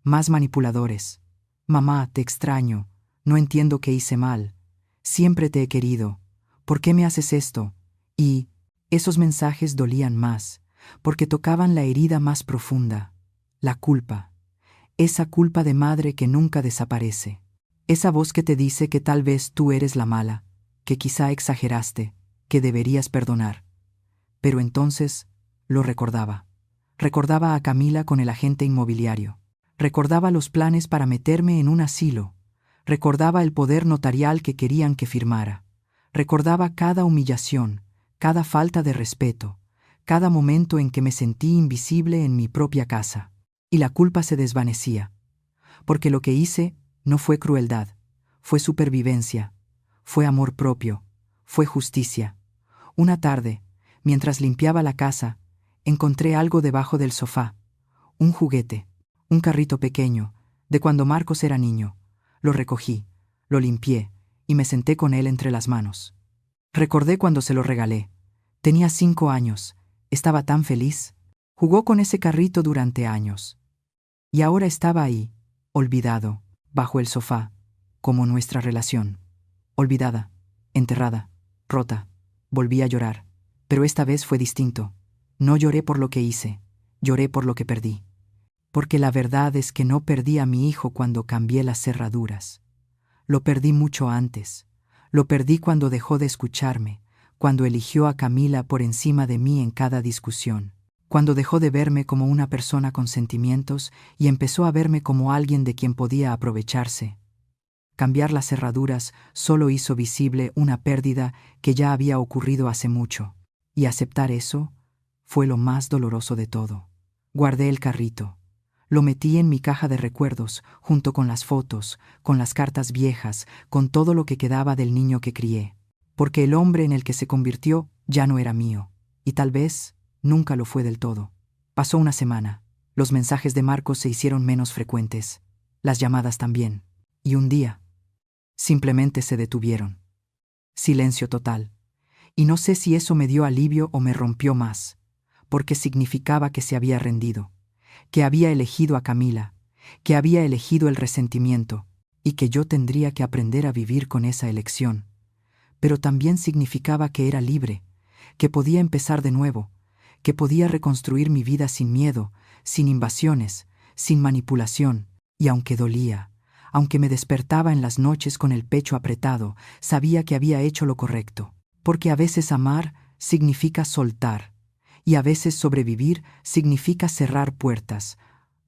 más manipuladores. Mamá, te extraño. No entiendo qué hice mal. Siempre te he querido. ¿Por qué me haces esto? Y esos mensajes dolían más, porque tocaban la herida más profunda, la culpa. Esa culpa de madre que nunca desaparece. Esa voz que te dice que tal vez tú eres la mala, que quizá exageraste, que deberías perdonar. Pero entonces lo recordaba. Recordaba a Camila con el agente inmobiliario. Recordaba los planes para meterme en un asilo. Recordaba el poder notarial que querían que firmara. Recordaba cada humillación, cada falta de respeto, cada momento en que me sentí invisible en mi propia casa. Y la culpa se desvanecía. Porque lo que hice no fue crueldad, fue supervivencia, fue amor propio, fue justicia. Una tarde, mientras limpiaba la casa, encontré algo debajo del sofá. Un juguete, un carrito pequeño, de cuando Marcos era niño. Lo recogí, lo limpié y me senté con él entre las manos. Recordé cuando se lo regalé. Tenía 5 años, estaba tan feliz. Jugó con ese carrito durante años. Y ahora estaba ahí, olvidado, bajo el sofá, como nuestra relación. Olvidada, enterrada, rota. Volví a llorar, pero esta vez fue distinto. No lloré por lo que hice, lloré por lo que perdí. Porque la verdad es que no perdí a mi hijo cuando cambié las cerraduras. Lo perdí mucho antes. Lo perdí cuando dejó de escucharme, cuando eligió a Camila por encima de mí en cada discusión, cuando dejó de verme como una persona con sentimientos y empezó a verme como alguien de quien podía aprovecharse. Cambiar las cerraduras solo hizo visible una pérdida que ya había ocurrido hace mucho, y aceptar eso fue lo más doloroso de todo. Guardé el carrito. Lo metí en mi caja de recuerdos, junto con las fotos, con las cartas viejas, con todo lo que quedaba del niño que crié. Porque el hombre en el que se convirtió ya no era mío, y tal vez nunca lo fue del todo. Pasó una semana. Los mensajes de Marcos se hicieron menos frecuentes, las llamadas también. Y un día, simplemente se detuvieron. Silencio total. Y no sé si eso me dio alivio o me rompió más, porque significaba que se había rendido, que había elegido a Camila, que había elegido el resentimiento, y que yo tendría que aprender a vivir con esa elección. Pero también significaba que era libre, que podía empezar de nuevo, que podía reconstruir mi vida sin miedo, sin invasiones, sin manipulación, y aunque dolía, aunque me despertaba en las noches con el pecho apretado, sabía que había hecho lo correcto, porque a veces amar significa soltar, y a veces sobrevivir significa cerrar puertas,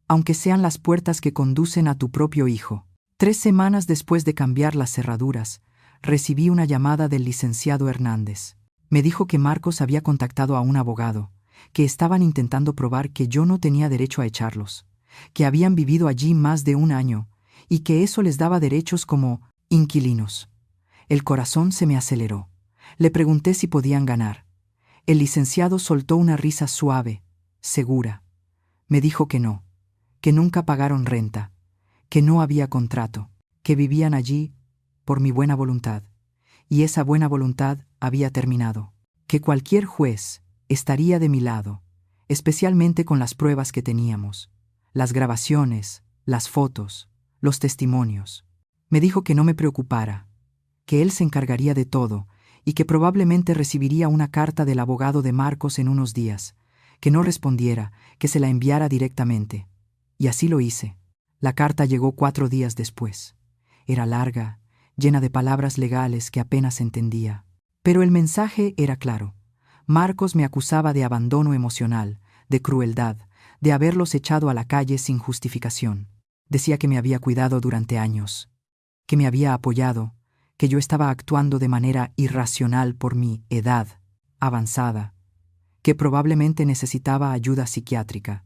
aunque sean las puertas que conducen a tu propio hijo. 3 semanas después de cambiar las cerraduras, recibí una llamada del licenciado Hernández. Me dijo que Marcos había contactado a un abogado, que estaban intentando probar que yo no tenía derecho a echarlos, que habían vivido allí más de 1 año, y que eso les daba derechos como inquilinos. El corazón se me aceleró. Le pregunté si podían ganar. El licenciado soltó una risa suave, segura. Me dijo que no, que nunca pagaron renta, que no había contrato, que vivían allí por mi buena voluntad, y esa buena voluntad había terminado, que cualquier juez estaría de mi lado, especialmente con las pruebas que teníamos, las grabaciones, las fotos, los testimonios. Me dijo que no me preocupara, que él se encargaría de todo y que probablemente recibiría una carta del abogado de Marcos en unos días, que no respondiera, que se la enviara directamente. Y así lo hice. La carta llegó 4 días después. Era larga, llena de palabras legales que apenas entendía. Pero el mensaje era claro. Marcos me acusaba de abandono emocional, de crueldad, de haberlos echado a la calle sin justificación. Decía que me había cuidado durante años, que me había apoyado, que yo estaba actuando de manera irracional por mi edad avanzada, que probablemente necesitaba ayuda psiquiátrica.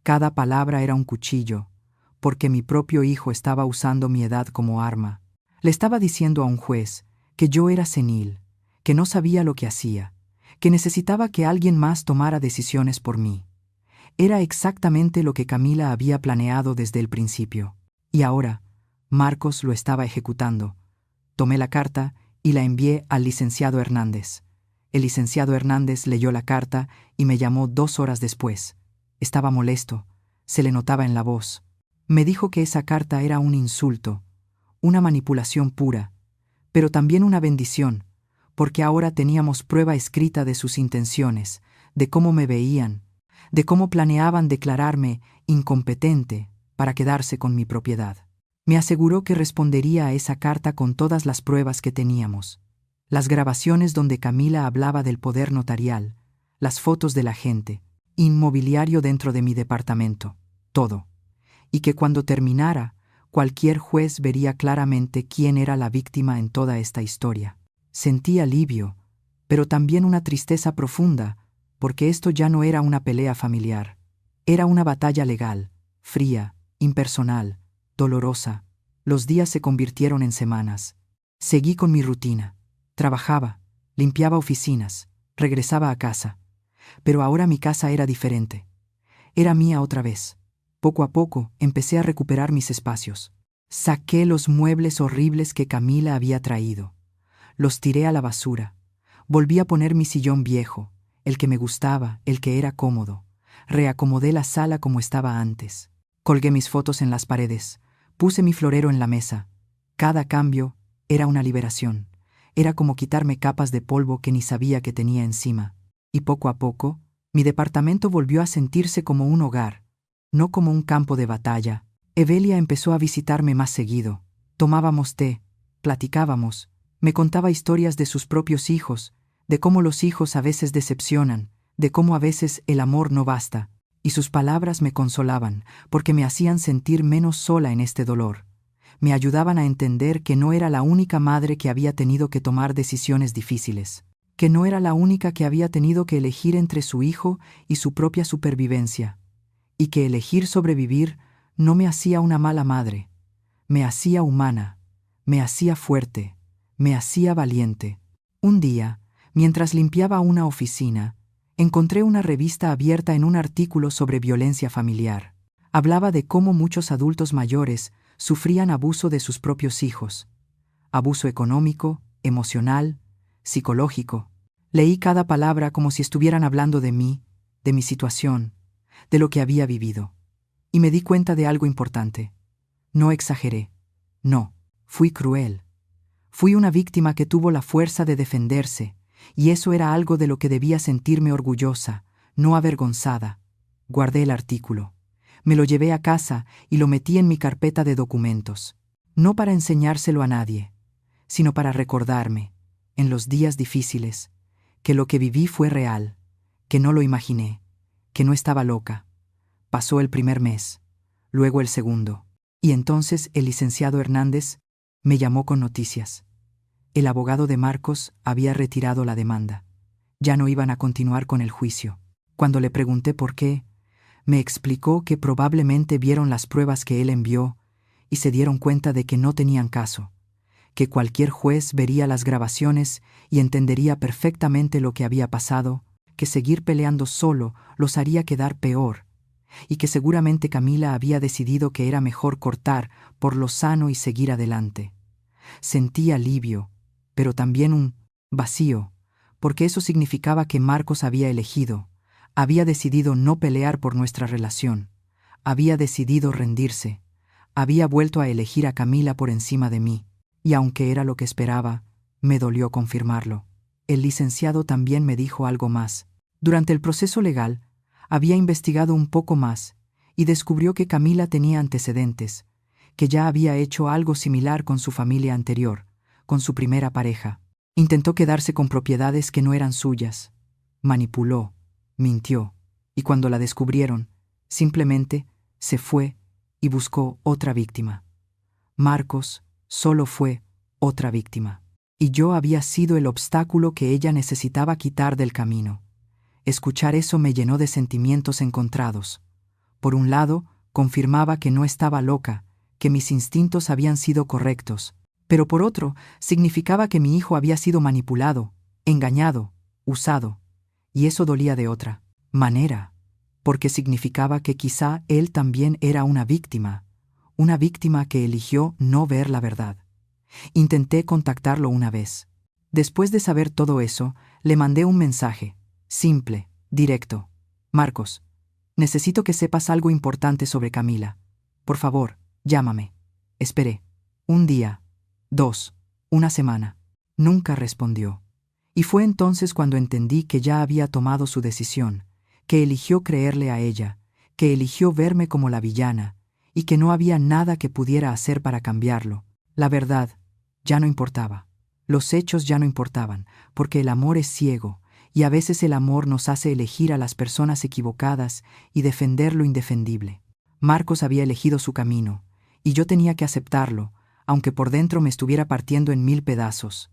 Cada palabra era un cuchillo, porque mi propio hijo estaba usando mi edad como arma. Le estaba diciendo a un juez que yo era senil, que no sabía lo que hacía, que necesitaba que alguien más tomara decisiones por mí. Era exactamente lo que Camila había planeado desde el principio. Y ahora, Marcos lo estaba ejecutando. Tomé la carta y la envié al licenciado Hernández. El licenciado Hernández leyó la carta y me llamó 2 horas después. Estaba molesto, se le notaba en la voz. Me dijo que esa carta era un insulto, una manipulación pura, pero también una bendición, porque ahora teníamos prueba escrita de sus intenciones, de cómo me veían, de cómo planeaban declararme incompetente para quedarse con mi propiedad. Me aseguró que respondería a esa carta con todas las pruebas que teníamos. Las grabaciones donde Camila hablaba del poder notarial, las fotos de la gente, inmobiliario dentro de mi departamento, todo. Y que cuando terminara, cualquier juez vería claramente quién era la víctima en toda esta historia. Sentí alivio, pero también una tristeza profunda, porque esto ya no era una pelea familiar. Era una batalla legal, fría, impersonal, dolorosa. Los días se convirtieron en semanas. Seguí con mi rutina. Trabajaba, limpiaba oficinas, regresaba a casa. Pero ahora mi casa era diferente. Era mía otra vez. Poco a poco empecé a recuperar mis espacios. Saqué los muebles horribles que Camila había traído. Los tiré a la basura. Volví a poner mi sillón viejo, el que me gustaba, el que era cómodo. Reacomodé la sala como estaba antes. Colgué mis fotos en las paredes. Puse mi florero en la mesa. Cada cambio era una liberación. Era como quitarme capas de polvo que ni sabía que tenía encima. Y poco a poco, mi departamento volvió a sentirse como un hogar, no como un campo de batalla. Evelia empezó a visitarme más seguido. Tomábamos té, platicábamos, me contaba historias de sus propios hijos, de cómo los hijos a veces decepcionan, de cómo a veces el amor no basta, y sus palabras me consolaban, porque me hacían sentir menos sola en este dolor. Me ayudaban a entender que no era la única madre que había tenido que tomar decisiones difíciles, que no era la única que había tenido que elegir entre su hijo y su propia supervivencia, y que elegir sobrevivir no me hacía una mala madre, me hacía humana, me hacía fuerte, me hacía valiente. Un día, mientras limpiaba una oficina, encontré una revista abierta en un artículo sobre violencia familiar. Hablaba de cómo muchos adultos mayores sufrían abuso de sus propios hijos. Abuso económico, emocional, psicológico. Leí cada palabra como si estuvieran hablando de mí, de mi situación, de lo que había vivido. Y me di cuenta de algo importante. No exageré. No, fui cruel. Fui una víctima que tuvo la fuerza de defenderse, y eso era algo de lo que debía sentirme orgullosa, no avergonzada. Guardé el artículo. Me lo llevé a casa y lo metí en mi carpeta de documentos. No para enseñárselo a nadie, sino para recordarme, en los días difíciles, que lo que viví fue real, que no lo imaginé, que no estaba loca. Pasó el primer mes, luego el segundo, y entonces el licenciado Hernández me llamó con noticias. El abogado de Marcos había retirado la demanda. Ya no iban a continuar con el juicio. Cuando le pregunté por qué, me explicó que probablemente vieron las pruebas que él envió y se dieron cuenta de que no tenían caso, que cualquier juez vería las grabaciones y entendería perfectamente lo que había pasado, que seguir peleando solo los haría quedar peor, y que seguramente Camila había decidido que era mejor cortar por lo sano y seguir adelante. Sentí alivio, pero también un vacío, porque eso significaba que Marcos había elegido, había decidido no pelear por nuestra relación, había decidido rendirse, había vuelto a elegir a Camila por encima de mí, y aunque era lo que esperaba, me dolió confirmarlo. El licenciado también me dijo algo más. Durante el proceso legal, había investigado un poco más y descubrió que Camila tenía antecedentes, que ya había hecho algo similar con su familia anterior, con su primera pareja. Intentó quedarse con propiedades que no eran suyas. Manipuló, mintió, y cuando la descubrieron, simplemente se fue y buscó otra víctima. Marcos solo fue otra víctima. Y yo había sido el obstáculo que ella necesitaba quitar del camino. Escuchar eso me llenó de sentimientos encontrados. Por un lado, confirmaba que no estaba loca, que mis instintos habían sido correctos, pero por otro, significaba que mi hijo había sido manipulado, engañado, usado, y eso dolía de otra manera, porque significaba que quizá él también era una víctima que eligió no ver la verdad. Intenté contactarlo una vez. Después de saber todo eso, le mandé un mensaje, simple, directo. Marcos, necesito que sepas algo importante sobre Camila. Por favor, llámame. Esperé. Un día, 2, una semana. Nunca respondió. Y fue entonces cuando entendí que ya había tomado su decisión, que eligió creerle a ella, que eligió verme como la villana, y que no había nada que pudiera hacer para cambiarlo. La verdad ya no importaba. Los hechos ya no importaban, porque el amor es ciego, y a veces el amor nos hace elegir a las personas equivocadas y defender lo indefendible. Marcos había elegido su camino, y yo tenía que aceptarlo, aunque por dentro me estuviera partiendo en 1000 pedazos.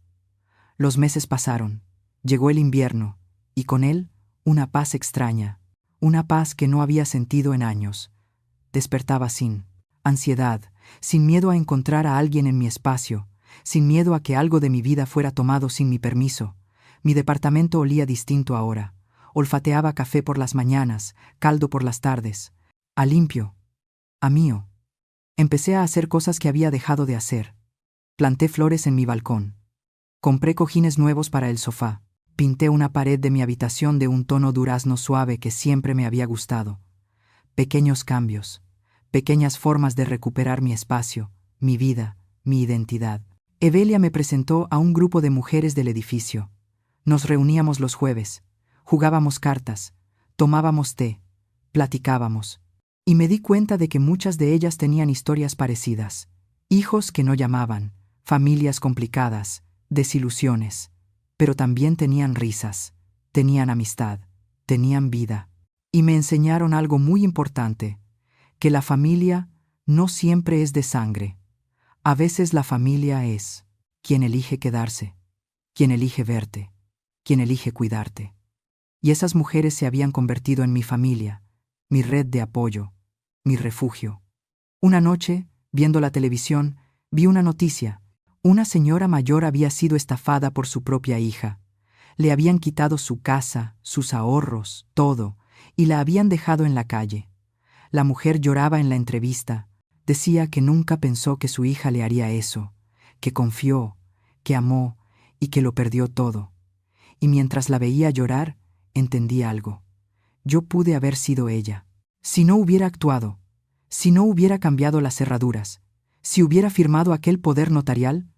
Los meses pasaron, llegó el invierno, y con él una paz extraña, una paz que no había sentido en años. Despertaba sin ansiedad, sin miedo a encontrar a alguien en mi espacio, sin miedo a que algo de mi vida fuera tomado sin mi permiso. Mi departamento olía distinto ahora. Olfateaba café por las mañanas, caldo por las tardes. A limpio. A mío. Empecé a hacer cosas que había dejado de hacer. Planté flores en mi balcón. Compré cojines nuevos para el sofá. Pinté una pared de mi habitación de un tono durazno suave que siempre me había gustado. Pequeños cambios. Pequeñas formas de recuperar mi espacio, mi vida, mi identidad. Evelia me presentó a un grupo de mujeres del edificio. Nos reuníamos los jueves, jugábamos cartas, tomábamos té, platicábamos. Y me di cuenta de que muchas de ellas tenían historias parecidas. Hijos que no llamaban, familias complicadas, desilusiones. Pero también tenían risas, tenían amistad, tenían vida. Y me enseñaron algo muy importante, que la familia no siempre es de sangre. A veces la familia es quien elige quedarse, quien elige verte, quien elige cuidarte. Y esas mujeres se habían convertido en mi familia, mi red de apoyo, mi refugio. Una noche, viendo la televisión, vi una noticia. Una señora mayor había sido estafada por su propia hija. Le habían quitado su casa, sus ahorros, todo, y la habían dejado en la calle. La mujer lloraba en la entrevista. Decía que nunca pensó que su hija le haría eso, que confió, que amó y que lo perdió todo. Y mientras la veía llorar, entendí algo. Yo pude haber sido ella. Si no hubiera actuado, si no hubiera cambiado las cerraduras, si hubiera firmado aquel poder notarial,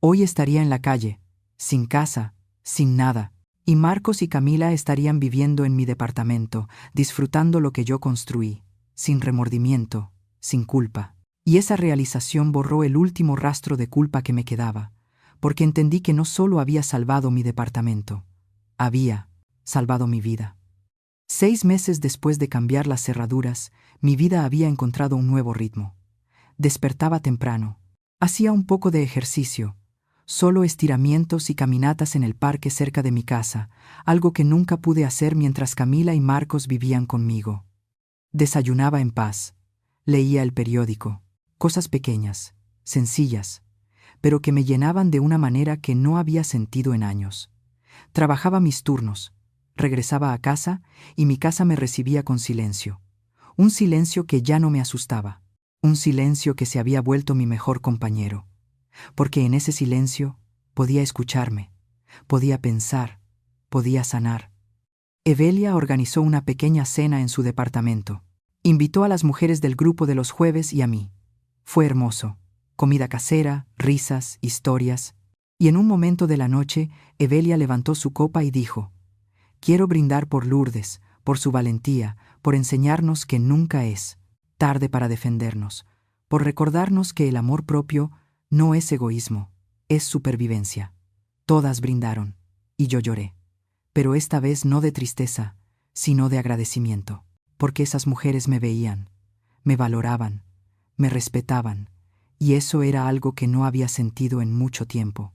hoy estaría en la calle, sin casa, sin nada. Y Marcos y Camila estarían viviendo en mi departamento, disfrutando lo que yo construí, sin remordimiento, sin culpa. Y esa realización borró el último rastro de culpa que me quedaba, porque entendí que no solo había salvado mi departamento, había salvado mi vida. 6 meses después de cambiar las cerraduras, mi vida había encontrado un nuevo ritmo. Despertaba temprano, hacía un poco de ejercicio, solo estiramientos y caminatas en el parque cerca de mi casa, algo que nunca pude hacer mientras Camila y Marcos vivían conmigo. Desayunaba en paz, leía el periódico, cosas pequeñas, sencillas, pero que me llenaban de una manera que no había sentido en años. Trabajaba mis turnos, regresaba a casa y mi casa me recibía con silencio. Un silencio que ya no me asustaba, un silencio que se había vuelto mi mejor compañero. Porque en ese silencio podía escucharme, podía pensar, podía sanar. Evelia organizó una pequeña cena en su departamento. Invitó a las mujeres del grupo de los jueves y a mí. Fue hermoso. Comida casera, risas, historias. Y en un momento de la noche, Evelia levantó su copa y dijo: «Quiero brindar por Lourdes, por su valentía, por enseñarnos que nunca es tarde para defendernos, por recordarnos que el amor propio no es egoísmo, es supervivencia». Todas brindaron, y yo lloré. Pero esta vez no de tristeza, sino de agradecimiento, porque esas mujeres me veían, me valoraban, me respetaban, y eso era algo que no había sentido en mucho tiempo.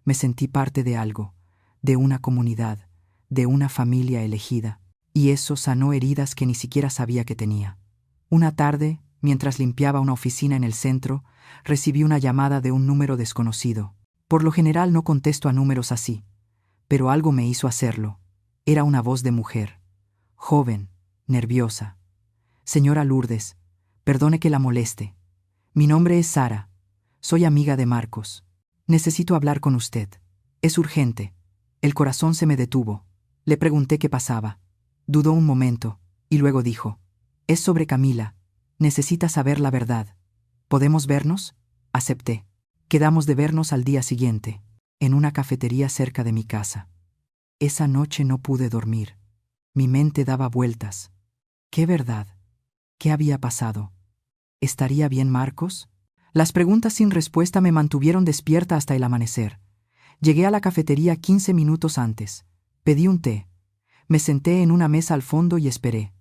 Me sentí parte de algo, de una comunidad, de una familia elegida, y eso sanó heridas que ni siquiera sabía que tenía. Una tarde, mientras limpiaba una oficina en el centro, recibí una llamada de un número desconocido. Por lo general no contesto a números así, pero algo me hizo hacerlo. Era una voz de mujer, joven, nerviosa. «Señora Lourdes, perdone que la moleste. Mi nombre es Sara. Soy amiga de Marcos. Necesito hablar con usted. Es urgente». El corazón se me detuvo. Le pregunté qué pasaba. Dudó un momento, y luego dijo: «Es sobre Camila. Necesita saber la verdad. ¿Podemos vernos?». Acepté. Quedamos de vernos al día siguiente, en una cafetería cerca de mi casa. Esa noche no pude dormir. Mi mente daba vueltas. ¿Qué verdad? ¿Qué había pasado? ¿Estaría bien Marcos? Las preguntas sin respuesta me mantuvieron despierta hasta el amanecer. Llegué a la cafetería 15 minutos antes. Pedí un té. Me senté en una mesa al fondo y esperé.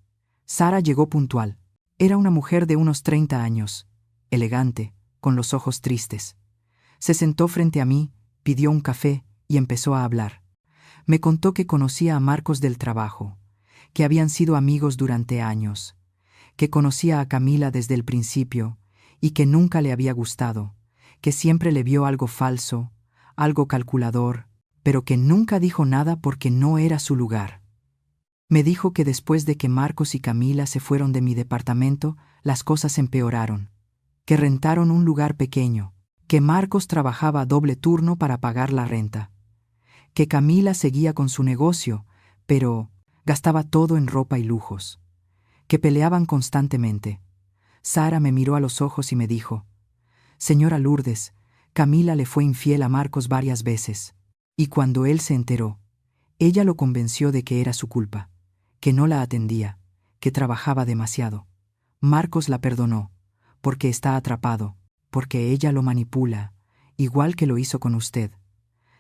Sara llegó puntual. Era una mujer de unos 30 años, elegante, con los ojos tristes. Se sentó frente a mí, pidió un café y empezó a hablar. Me contó que conocía a Marcos del trabajo, que habían sido amigos durante años, que conocía a Camila desde el principio y que nunca le había gustado, que siempre le vio algo falso, algo calculador, pero que nunca dijo nada porque no era su lugar. Me dijo que después de que Marcos y Camila se fueron de mi departamento, las cosas empeoraron, que rentaron un lugar pequeño, que Marcos trabajaba doble turno para pagar la renta, que Camila seguía con su negocio, pero gastaba todo en ropa y lujos, que peleaban constantemente. Sara me miró a los ojos y me dijo: «Señora Lourdes, Camila le fue infiel a Marcos varias veces, y cuando él se enteró, ella lo convenció de que era su culpa, que no la atendía, que trabajaba demasiado. Marcos la perdonó, porque está atrapado, porque ella lo manipula, igual que lo hizo con usted».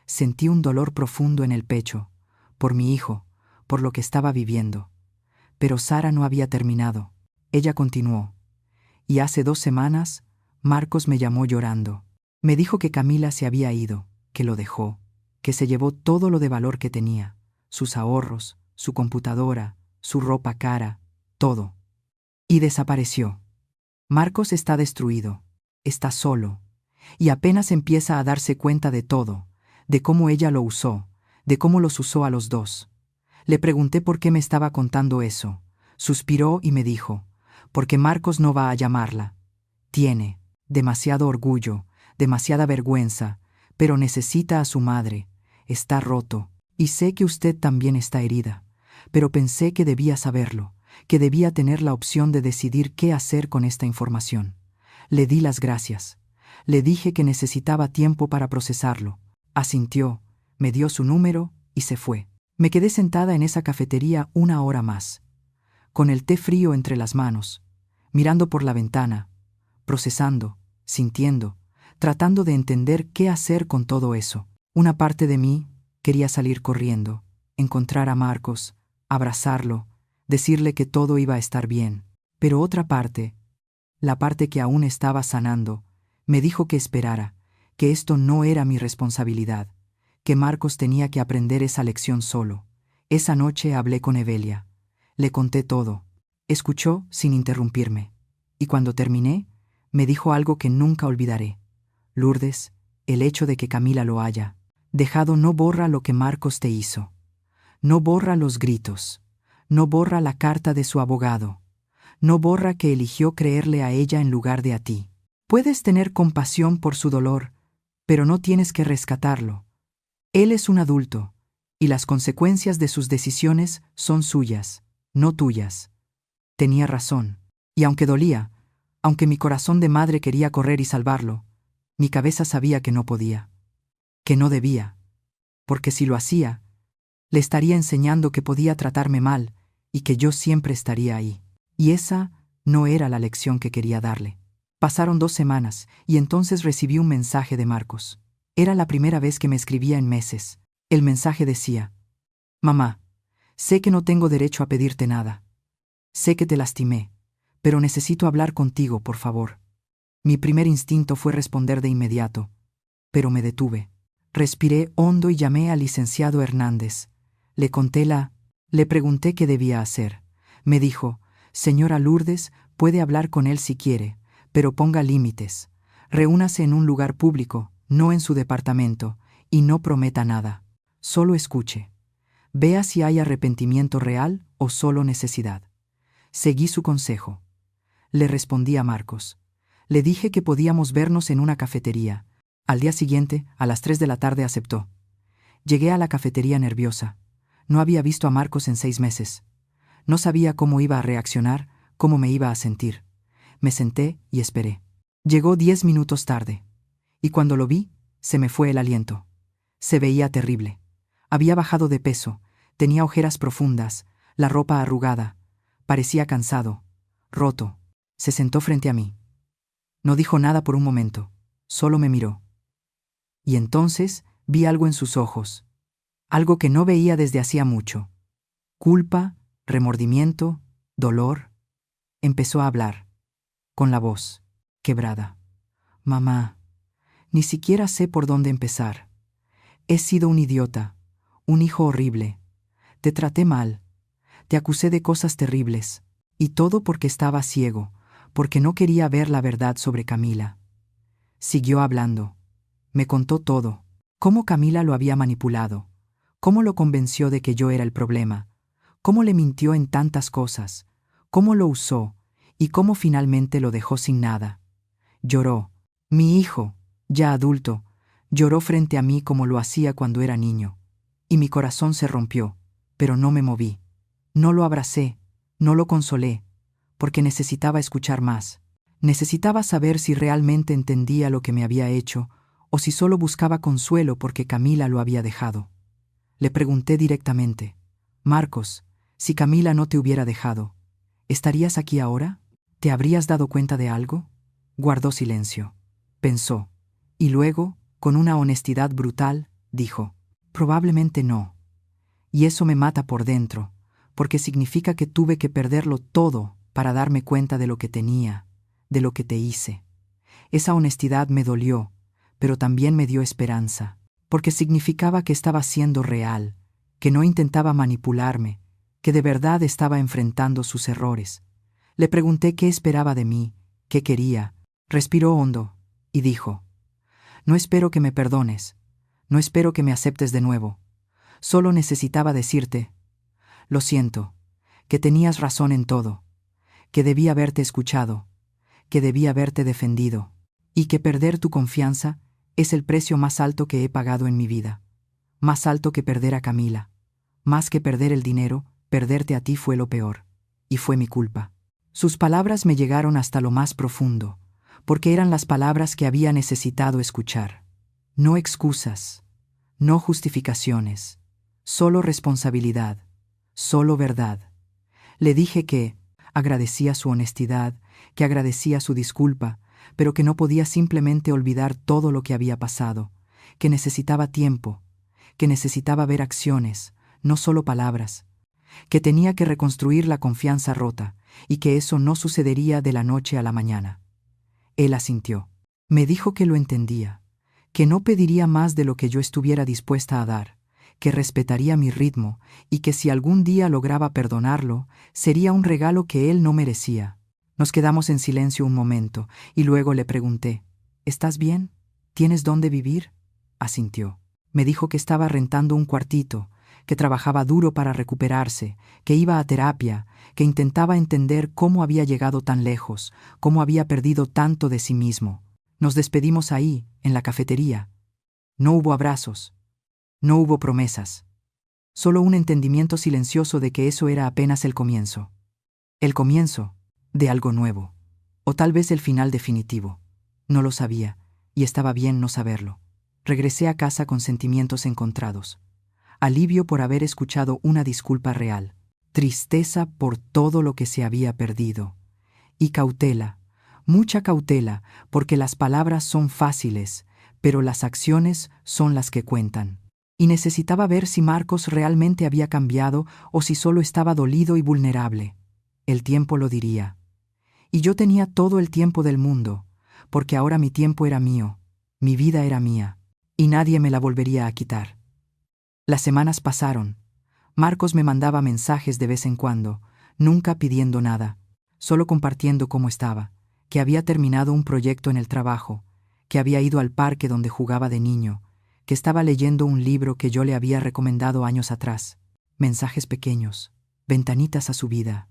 Sentí un dolor profundo en el pecho, por mi hijo, por lo que estaba viviendo. Pero Sara no había terminado. Ella continuó: «Y hace 2 semanas, Marcos me llamó llorando. Me dijo que Camila se había ido, que lo dejó, que se llevó todo lo de valor que tenía, sus ahorros, su computadora, su ropa cara, todo. Y desapareció. Marcos está destruido, está solo, y apenas empieza a darse cuenta de todo, de cómo ella lo usó, de cómo los usó a los dos». Le pregunté por qué me estaba contando eso. Suspiró y me dijo: «Porque Marcos no va a llamarla. Tiene demasiado orgullo, demasiada vergüenza, pero necesita a su madre. Está roto, y sé que usted también está herida, pero pensé que debía saberlo, que debía tener la opción de decidir qué hacer con esta información». Le di las gracias. Le dije que necesitaba tiempo para procesarlo. Asintió, me dio su número y se fue. Me quedé sentada en esa cafetería 1 hora más, con el té frío entre las manos, mirando por la ventana, procesando, sintiendo, tratando de entender qué hacer con todo eso. Una parte de mí quería salir corriendo, encontrar a Marcos, abrazarlo, decirle que todo iba a estar bien. Pero otra parte, la parte que aún estaba sanando, me dijo que esperara, que esto no era mi responsabilidad, que Marcos tenía que aprender esa lección solo. Esa noche hablé con Evelia. Le conté todo. Escuchó sin interrumpirme. Y cuando terminé, me dijo algo que nunca olvidaré: «Lourdes, el hecho de que Camila lo haya dejado no borra lo que Marcos te hizo. No borra los gritos. No borra la carta de su abogado. No borra que eligió creerle a ella en lugar de a ti. Puedes tener compasión por su dolor, pero no tienes que rescatarlo. Él es un adulto, y las consecuencias de sus decisiones son suyas, no tuyas». Tenía razón, y aunque dolía, aunque mi corazón de madre quería correr y salvarlo, mi cabeza sabía que no podía, que no debía, porque si lo hacía, le estaría enseñando que podía tratarme mal y que yo siempre estaría ahí. Y esa no era la lección que quería darle. Pasaron 2 semanas, y entonces recibí un mensaje de Marcos. Era la primera vez que me escribía en meses. El mensaje decía: «Mamá, sé que no tengo derecho a pedirte nada. Sé que te lastimé, pero necesito hablar contigo, por favor». Mi primer instinto fue responder de inmediato, pero me detuve. Respiré hondo y llamé al licenciado Hernández. Le pregunté qué debía hacer. Me dijo: «Señora Lourdes, puede hablar con él si quiere, pero ponga límites. Reúnase en un lugar público, no en su departamento, y no prometa nada. Solo escuche. Vea si hay arrepentimiento real o solo necesidad». Seguí su consejo. Le respondí a Marcos. Le dije que podíamos vernos en una cafetería. Al día siguiente, a las 3 de la tarde, aceptó. Llegué a la cafetería nerviosa. No había visto a Marcos en 6 meses. No sabía cómo iba a reaccionar, cómo me iba a sentir. Me senté y esperé. Llegó 10 minutos tarde. Y cuando lo vi, se me fue el aliento. Se veía terrible. Había bajado de peso, tenía ojeras profundas, la ropa arrugada. Parecía cansado, roto. Se sentó frente a mí. No dijo nada por un momento, solo me miró. Y entonces vi algo en sus ojos, algo que no veía desde hacía mucho. Culpa, remordimiento, dolor. Empezó a hablar, con la voz quebrada. Mamá, ni siquiera sé por dónde empezar. He sido un idiota, un hijo horrible. Te traté mal, te acusé de cosas terribles, y todo porque estaba ciego, porque no quería ver la verdad sobre Camila. Siguió hablando. Me contó todo, cómo Camila lo había manipulado, cómo lo convenció de que yo era el problema, cómo le mintió en tantas cosas, cómo lo usó y cómo finalmente lo dejó sin nada. Lloró. Mi hijo, ya adulto, lloró frente a mí como lo hacía cuando era niño. Y mi corazón se rompió, pero no me moví. No lo abracé, no lo consolé, porque necesitaba escuchar más. Necesitaba saber si realmente entendía lo que me había hecho o si solo buscaba consuelo porque Camila lo había dejado. Le pregunté directamente, Marcos, si Camila no te hubiera dejado, ¿estarías aquí ahora? ¿Te habrías dado cuenta de algo? Guardó silencio. Pensó. Y luego, con una honestidad brutal, dijo, probablemente no. Y eso me mata por dentro, porque significa que tuve que perderlo todo para darme cuenta de lo que tenía, de lo que te hice. Esa honestidad me dolió, pero también me dio esperanza, porque significaba que estaba siendo real, que no intentaba manipularme, que de verdad estaba enfrentando sus errores. Le pregunté qué esperaba de mí, qué quería. Respiró hondo y dijo, no espero que me perdones, no espero que me aceptes de nuevo. Solo necesitaba decirte, lo siento, que tenías razón en todo, que debía haberte escuchado, que debía haberte defendido, y que perder tu confianza es el precio más alto que he pagado en mi vida. Más alto que perder a Camila. Más que perder el dinero, perderte a ti fue lo peor. Y fue mi culpa. Sus palabras me llegaron hasta lo más profundo, porque eran las palabras que había necesitado escuchar. No excusas, no justificaciones, solo responsabilidad, solo verdad. Le dije que agradecía su honestidad, que agradecía su disculpa, pero que no podía simplemente olvidar todo lo que había pasado, que necesitaba tiempo, que necesitaba ver acciones, no solo palabras, que tenía que reconstruir la confianza rota y que eso no sucedería de la noche a la mañana. Él asintió. Me dijo que lo entendía, que no pediría más de lo que yo estuviera dispuesta a dar, que respetaría mi ritmo y que si algún día lograba perdonarlo, sería un regalo que él no merecía. Nos quedamos en silencio un momento y luego le pregunté, ¿estás bien? ¿Tienes dónde vivir? Asintió. Me dijo que estaba rentando un cuartito, que trabajaba duro para recuperarse, que iba a terapia, que intentaba entender cómo había llegado tan lejos, cómo había perdido tanto de sí mismo. Nos despedimos ahí, en la cafetería. No hubo abrazos, no hubo promesas, solo un entendimiento silencioso de que eso era apenas el comienzo. El comienzo de algo nuevo, o tal vez el final definitivo. No lo sabía, y estaba bien no saberlo. Regresé a casa con sentimientos encontrados. Alivio por haber escuchado una disculpa real, tristeza por todo lo que se había perdido, y cautela, mucha cautela, porque las palabras son fáciles, pero las acciones son las que cuentan. Y necesitaba ver si Marcos realmente había cambiado o si solo estaba dolido y vulnerable. El tiempo lo diría. Y yo tenía todo el tiempo del mundo, porque ahora mi tiempo era mío, mi vida era mía, y nadie me la volvería a quitar. Las semanas pasaron. Marcos me mandaba mensajes de vez en cuando, nunca pidiendo nada, solo compartiendo cómo estaba, que había terminado un proyecto en el trabajo, que había ido al parque donde jugaba de niño, que estaba leyendo un libro que yo le había recomendado años atrás. Mensajes pequeños, ventanitas a su vida.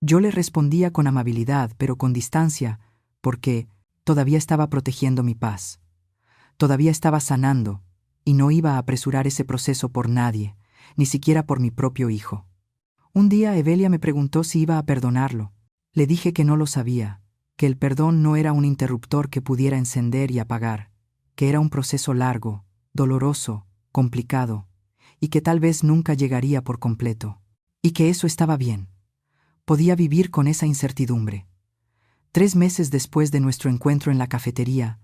Yo le respondía con amabilidad, pero con distancia, porque todavía estaba protegiendo mi paz. Todavía estaba sanando, y no iba a apresurar ese proceso por nadie, ni siquiera por mi propio hijo. Un día Evelia me preguntó si iba a perdonarlo. Le dije que no lo sabía, que el perdón no era un interruptor que pudiera encender y apagar, que era un proceso largo, doloroso, complicado, y que tal vez nunca llegaría por completo, y que eso estaba bien. Podía vivir con esa incertidumbre. 3 meses después de nuestro encuentro en la cafetería,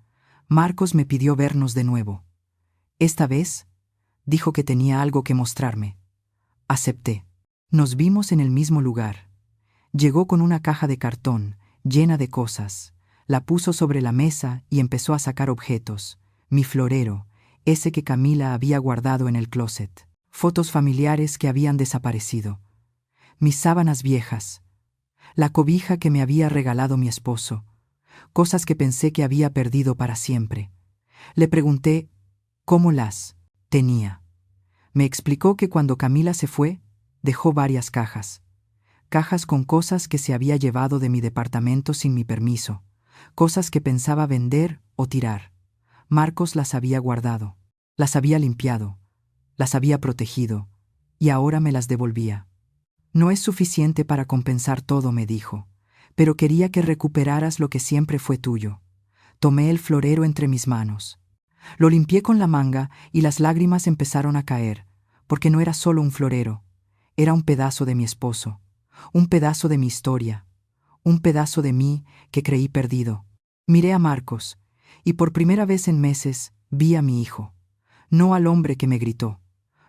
Marcos me pidió vernos de nuevo. Esta vez, dijo que tenía algo que mostrarme. Acepté. Nos vimos en el mismo lugar. Llegó con una caja de cartón, llena de cosas. La puso sobre la mesa y empezó a sacar objetos. Mi florero, ese que Camila había guardado en el closet. Fotos familiares que habían desaparecido. Mis sábanas viejas. La cobija que me había regalado mi esposo. Cosas que pensé que había perdido para siempre. Le pregunté cómo las tenía. Me explicó que cuando Camila se fue, dejó varias cajas. Cajas con cosas que se había llevado de mi departamento sin mi permiso. Cosas que pensaba vender o tirar. Marcos las había guardado. Las había limpiado. Las había protegido. Y ahora me las devolvía. No es suficiente para compensar todo, me dijo. Pero quería que recuperaras lo que siempre fue tuyo. Tomé el florero entre mis manos. Lo limpié con la manga y las lágrimas empezaron a caer, porque no era solo un florero. Era un pedazo de mi esposo. Un pedazo de mi historia. Un pedazo de mí que creí perdido. Miré a Marcos, y por primera vez en meses vi a mi hijo. No al hombre que me gritó.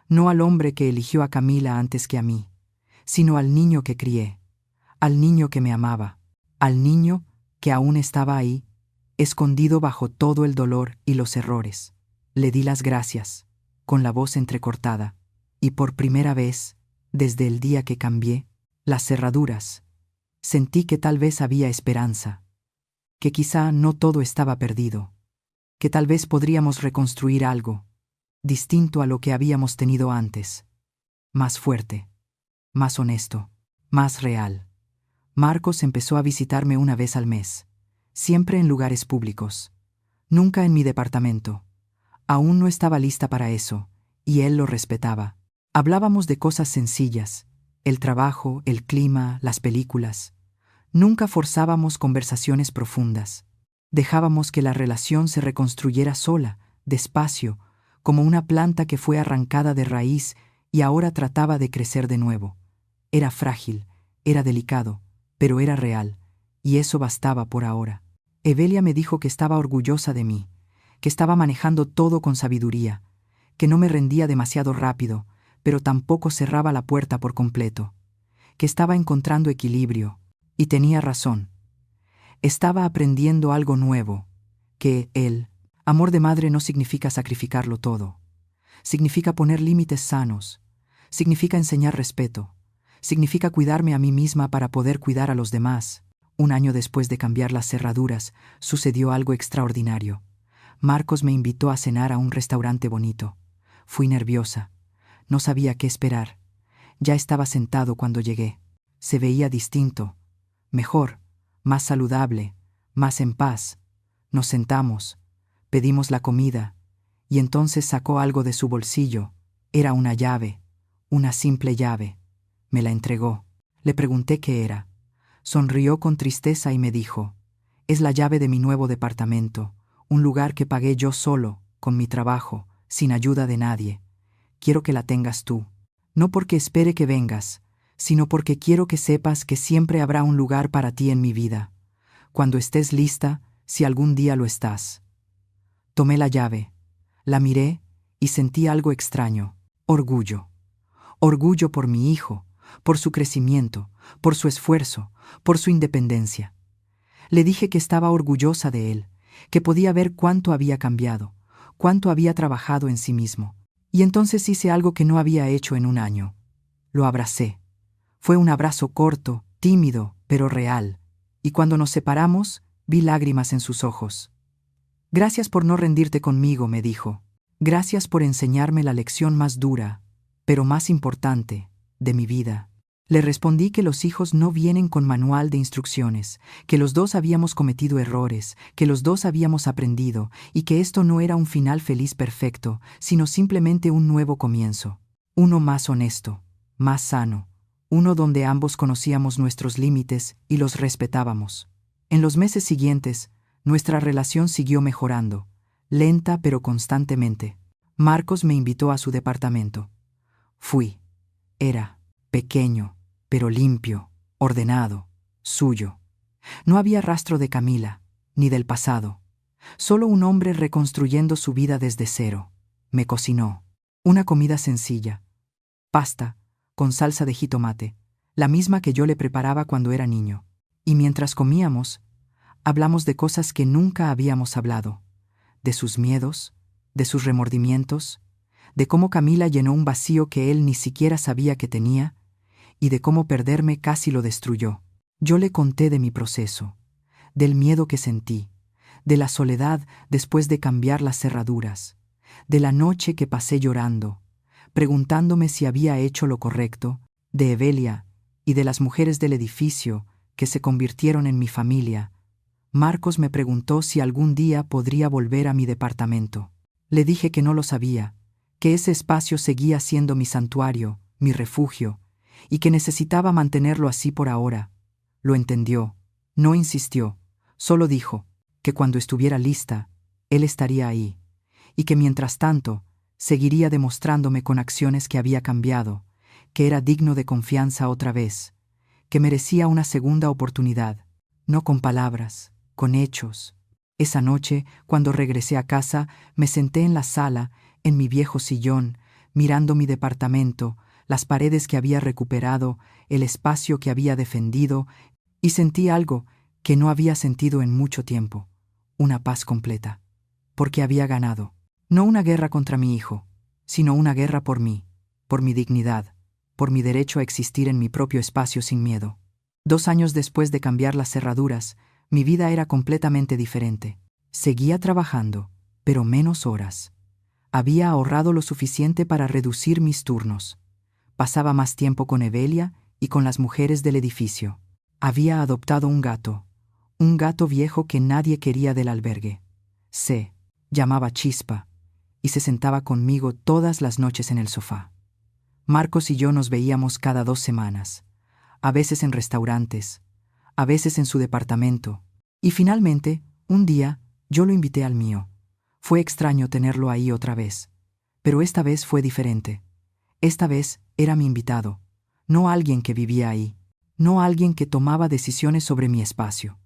No al hombre que eligió a Camila antes que a mí, sino al niño que crié. Al niño que me amaba. Al niño que aún estaba ahí, escondido bajo todo el dolor y los errores. Le di las gracias, con la voz entrecortada, y por primera vez, desde el día que cambié las cerraduras, sentí que tal vez había esperanza, que quizá no todo estaba perdido, que tal vez podríamos reconstruir algo, distinto a lo que habíamos tenido antes, más fuerte, más honesto, más real. Marcos empezó a visitarme una vez al mes, siempre en lugares públicos, nunca en mi departamento. Aún no estaba lista para eso, y él lo respetaba. Hablábamos de cosas sencillas, el trabajo, el clima, las películas. Nunca forzábamos conversaciones profundas. Dejábamos que la relación se reconstruyera sola, despacio, como una planta que fue arrancada de raíz y ahora trataba de crecer de nuevo. Era frágil, era delicado, pero era real, y eso bastaba por ahora. Evelia me dijo que estaba orgullosa de mí, que estaba manejando todo con sabiduría, que no me rendía demasiado rápido, pero tampoco cerraba la puerta por completo, que estaba encontrando equilibrio, y tenía razón. Estaba aprendiendo algo nuevo, que el amor de madre no significa sacrificarlo todo. Significa poner límites sanos, significa enseñar respeto, significa cuidarme a mí misma para poder cuidar a los demás. 1 año después de cambiar las cerraduras, sucedió algo extraordinario. Marcos me invitó a cenar a un restaurante bonito. Fui nerviosa. No sabía qué esperar. Ya estaba sentado cuando llegué. Se veía distinto, mejor, más saludable, más en paz. Nos sentamos, pedimos la comida, y entonces sacó algo de su bolsillo. Era una llave, una simple llave. Me la entregó. Le pregunté qué era. Sonrió con tristeza y me dijo: «Es la llave de mi nuevo departamento, un lugar que pagué yo solo, con mi trabajo, sin ayuda de nadie. Quiero que la tengas tú. No porque espere que vengas, sino porque quiero que sepas que siempre habrá un lugar para ti en mi vida. Cuando estés lista, si algún día lo estás». Tomé la llave, la miré y sentí algo extraño. Orgullo. Orgullo por mi hijo, por su crecimiento, por su esfuerzo, por su independencia. Le dije que estaba orgullosa de él, que podía ver cuánto había cambiado, cuánto había trabajado en sí mismo. Y entonces hice algo que no había hecho en 1 año. Lo abracé. Fue un abrazo corto, tímido, pero real, y cuando nos separamos, vi lágrimas en sus ojos. «Gracias por no rendirte conmigo», me dijo. «Gracias por enseñarme la lección más dura, pero más importante, de mi vida». Le respondí que los hijos no vienen con manual de instrucciones, que los dos habíamos cometido errores, que los dos habíamos aprendido, y que esto no era un final feliz perfecto, sino simplemente un nuevo comienzo. Uno más honesto, más sano, uno donde ambos conocíamos nuestros límites y los respetábamos. En los meses siguientes, nuestra relación siguió mejorando, lenta pero constantemente. Marcos me invitó a su departamento. Fui. Era pequeño, pero limpio, ordenado, suyo. No había rastro de Camila, ni del pasado. Solo un hombre reconstruyendo su vida desde cero. Me cocinó. Una comida sencilla. Pasta, con salsa de jitomate, la misma que yo le preparaba cuando era niño. Y mientras comíamos, hablamos de cosas que nunca habíamos hablado. De sus miedos, de sus remordimientos, de cómo Camila llenó un vacío que él ni siquiera sabía que tenía, y de cómo perderme casi lo destruyó. Yo le conté de mi proceso, del miedo que sentí, de la soledad después de cambiar las cerraduras, de la noche que pasé llorando, preguntándome si había hecho lo correcto, de Evelia y de las mujeres del edificio que se convirtieron en mi familia. Marcos me preguntó si algún día podría volver a mi departamento. Le dije que no lo sabía, que ese espacio seguía siendo mi santuario, mi refugio, y que necesitaba mantenerlo así por ahora. Lo entendió, no insistió, solo dijo que cuando estuviera lista, él estaría ahí, y que mientras tanto, seguiría demostrándome con acciones que había cambiado, que era digno de confianza otra vez, que merecía una segunda oportunidad, no con palabras, con hechos. Esa noche, cuando regresé a casa, me senté en la sala, en mi viejo sillón, mirando mi departamento, las paredes que había recuperado, el espacio que había defendido, y sentí algo que no había sentido en mucho tiempo, una paz completa, porque había ganado. No una guerra contra mi hijo, sino una guerra por mí, por mi dignidad, por mi derecho a existir en mi propio espacio sin miedo. 2 años después de cambiar las cerraduras, mi vida era completamente diferente. Seguía trabajando, pero menos horas. Había ahorrado lo suficiente para reducir mis turnos. Pasaba más tiempo con Evelia y con las mujeres del edificio. Había adoptado un gato viejo que nadie quería del albergue. Se llamaba Chispa, y se sentaba conmigo todas las noches en el sofá. Marcos y yo nos veíamos cada 2 semanas, a veces en restaurantes, a veces en su departamento, y finalmente, un día, yo lo invité al mío. Fue extraño tenerlo ahí otra vez, pero esta vez fue diferente. Esta vez era mi invitado, no alguien que vivía ahí, no alguien que tomaba decisiones sobre mi espacio,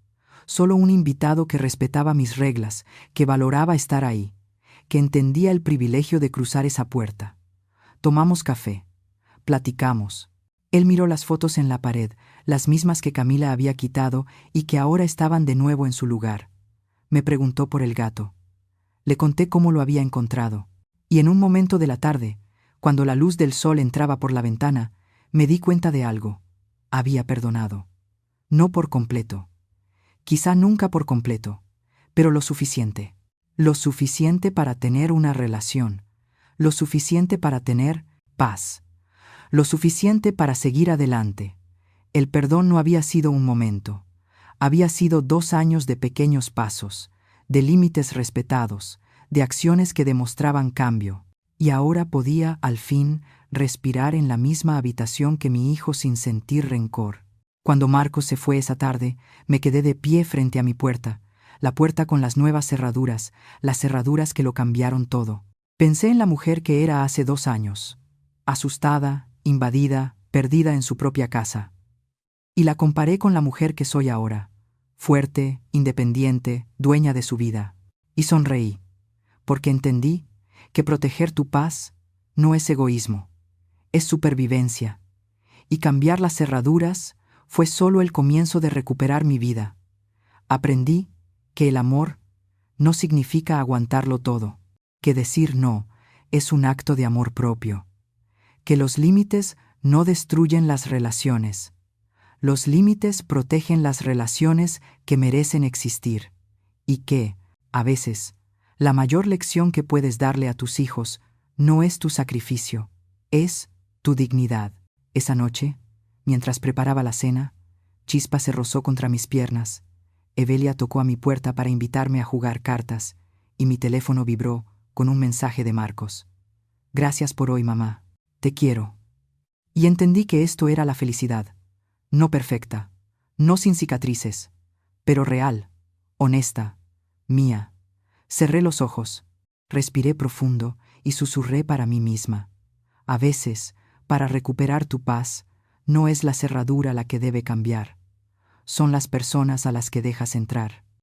solo un invitado que respetaba mis reglas, que valoraba estar ahí, que entendía el privilegio de cruzar esa puerta. Tomamos café, platicamos. Él miró las fotos en la pared, las mismas que Camila había quitado y que ahora estaban de nuevo en su lugar. Me preguntó por el gato. Le conté cómo lo había encontrado, y en un momento de la tarde, cuando la luz del sol entraba por la ventana, me di cuenta de algo. Había perdonado. No por completo. Quizá nunca por completo, pero lo suficiente. Lo suficiente para tener una relación. Lo suficiente para tener paz. Lo suficiente para seguir adelante. El perdón no había sido un momento. Había sido 2 años de pequeños pasos, de límites respetados, de acciones que demostraban cambio. Y ahora podía, al fin, respirar en la misma habitación que mi hijo sin sentir rencor. Cuando Marcos se fue esa tarde, me quedé de pie frente a mi puerta, la puerta con las nuevas cerraduras, las cerraduras que lo cambiaron todo. Pensé en la mujer que era hace 2 años, asustada, invadida, perdida en su propia casa. Y la comparé con la mujer que soy ahora, fuerte, independiente, dueña de su vida. Y sonreí, porque entendí que proteger tu paz no es egoísmo, es supervivencia. Y cambiar las cerraduras fue solo el comienzo de recuperar mi vida. Aprendí que el amor no significa aguantarlo todo, que decir no es un acto de amor propio, que los límites no destruyen las relaciones. Los límites protegen las relaciones que merecen existir, y que, a veces, la mayor lección que puedes darle a tus hijos no es tu sacrificio, es tu dignidad. Esa noche, mientras preparaba la cena, Chispa se rozó contra mis piernas. Evelia tocó a mi puerta para invitarme a jugar cartas, y mi teléfono vibró con un mensaje de Marcos. Gracias por hoy, mamá. Te quiero. Y entendí que esto era la felicidad. No perfecta, no sin cicatrices, pero real, honesta, mía. Cerré los ojos, respiré profundo y susurré para mí misma. A veces, para recuperar tu paz, no es la cerradura la que debe cambiar. son las personas a las que dejas entrar.